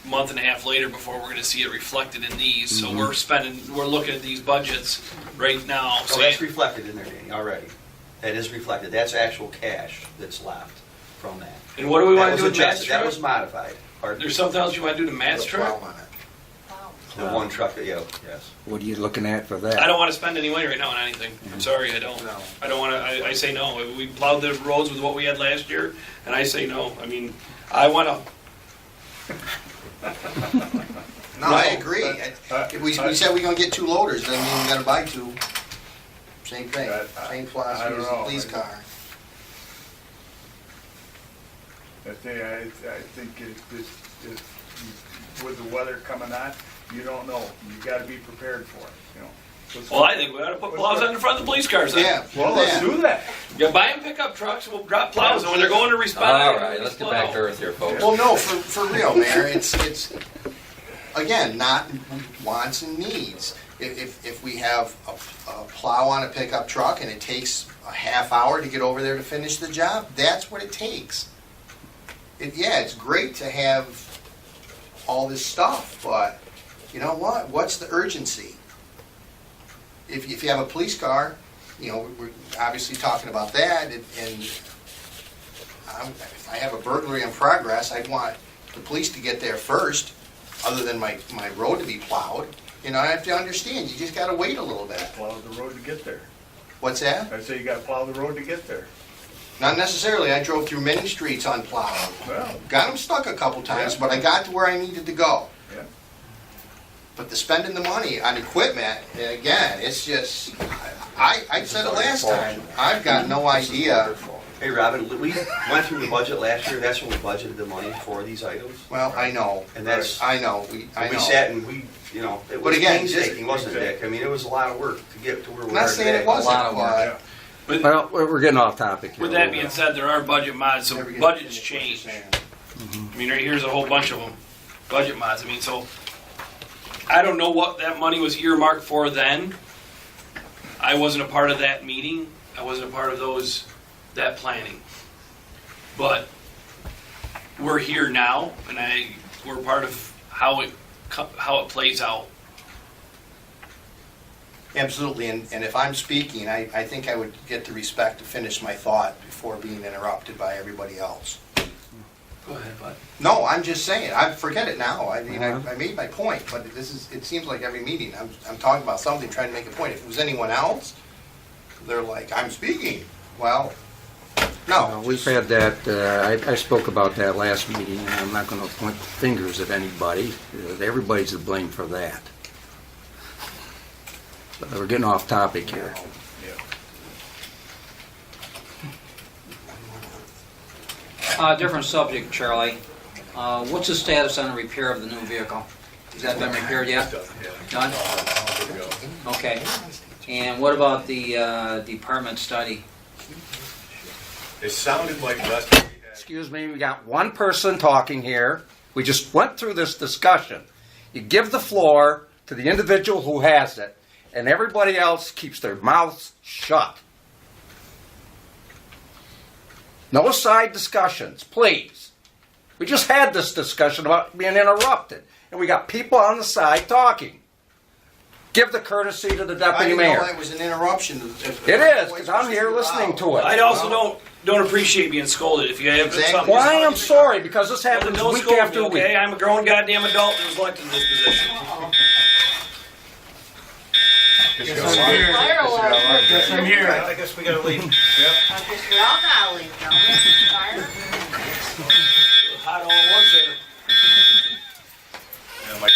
a month and a half later before we're going to see it reflected in these. So we're looking at these budgets right now. So that's reflected in there, Danny, already. That is reflected. That's actual cash that's left from that. And what do we want to That do was with Matt's adjusted. That truck? was modified. Pardon? There's something else you want to do to Matt's Put a plow truck? on it. The one truck that, yes. What are you looking at for that? I don't want to spend any money right now on anything. I'm sorry, I don't. No. I don't want to, I say no. We plowed the roads with what we had last year, and I say no. I mean, I want to, No, I agree. If we said we're gonna get 2 loaders, doesn't mean we gotta buy 2. Same thing, same I philosophy don't as the know. police car. I think with the weather coming on, you don't know. You gotta be prepared for it, you know? well, I think we ought to put plows on the front of the police cars then. Yeah. Well, let's do that. You buy them pickup trucks, we'll drop plows, and when they're going to respond. All right, let's get back to earth here, folks. Well, no, for real, Mayor, it's, again, not wants and needs. If we have a plow on a pickup truck and it takes a half hour to get over there to finish the job, that's what it takes. It's great to have all this stuff, but you know what? What's the urgency? If you have a police car, you know, we're obviously talking about that, and if I have a burglary in progress, I'd want the police to get there first, other than my road to be plowed, you know, I have to understand, you just gotta wait a little bit. Plow the road to get there. What's that? I say you gotta plow the road to get there. Not necessarily, I drove through many streets unplowed. Well, Got them stuck a couple times, Yeah. but I got to where I needed to go. yeah. But the spending the money on equipment, again, it's just, I said it last time, I've got no idea. Hey, Robin, we went through the budget last year, that's when we budgeted the money for these items. Well, I know, And that's, I know, I we know. sat and we, you know, it But was again, painstaking, wasn't it, Dick? I mean, it was a lot of work to get to where we I'm are not saying today. it wasn't, lot of work. but Well, we're getting off topic here. With that being said, there are budget mods, so Never get budgets finished what you're change. saying. I mean, right here's a whole bunch of them, budget mods. I mean, so I don't know what that money was earmarked for then. I wasn't a part of that meeting. I wasn't a part of that planning. But we're here now, and we're part of how it plays out. Absolutely, and if I'm speaking, I think I would get the respect to finish my thought before being interrupted by everybody else. Go ahead, bud. No, I'm just saying, I forget it now, I mean, I made my point, but it seems like every meeting, I'm talking about something, trying to make a point. If it was anyone else, they're like, I'm speaking. Well, no. We've had that, I spoke about that last meeting, and I'm not going to point fingers at anybody. Everybody's to blame for that. But we're getting off topic here. Different subject, Charlie. What's the status on the repair of the new vehicle? Has that been repaired yet? Done? Okay. And what about the department study? It sounded like last time we had. Excuse me, we got one person talking here. We just went through this discussion. You give the floor to the individual who has it, and everybody else keeps their mouths shut. No side discussions, please. We just had this discussion about being interrupted, and we got people on the side talking. Give the courtesy to the I deputy didn't know mayor. that was an interruption. It is, because I'm here listening to it. I also don't appreciate being scolded. If you have Exactly. something, Well, I am sorry, because this well, happens then don't week scold after me, week. okay? I'm a grown goddamn adult that was elected in this position. Fire alarm. Yes, I'm here. I guess we gotta leave. I guess we all gotta leave, don't we? Fire? Hot all at once there. Yeah, Mike.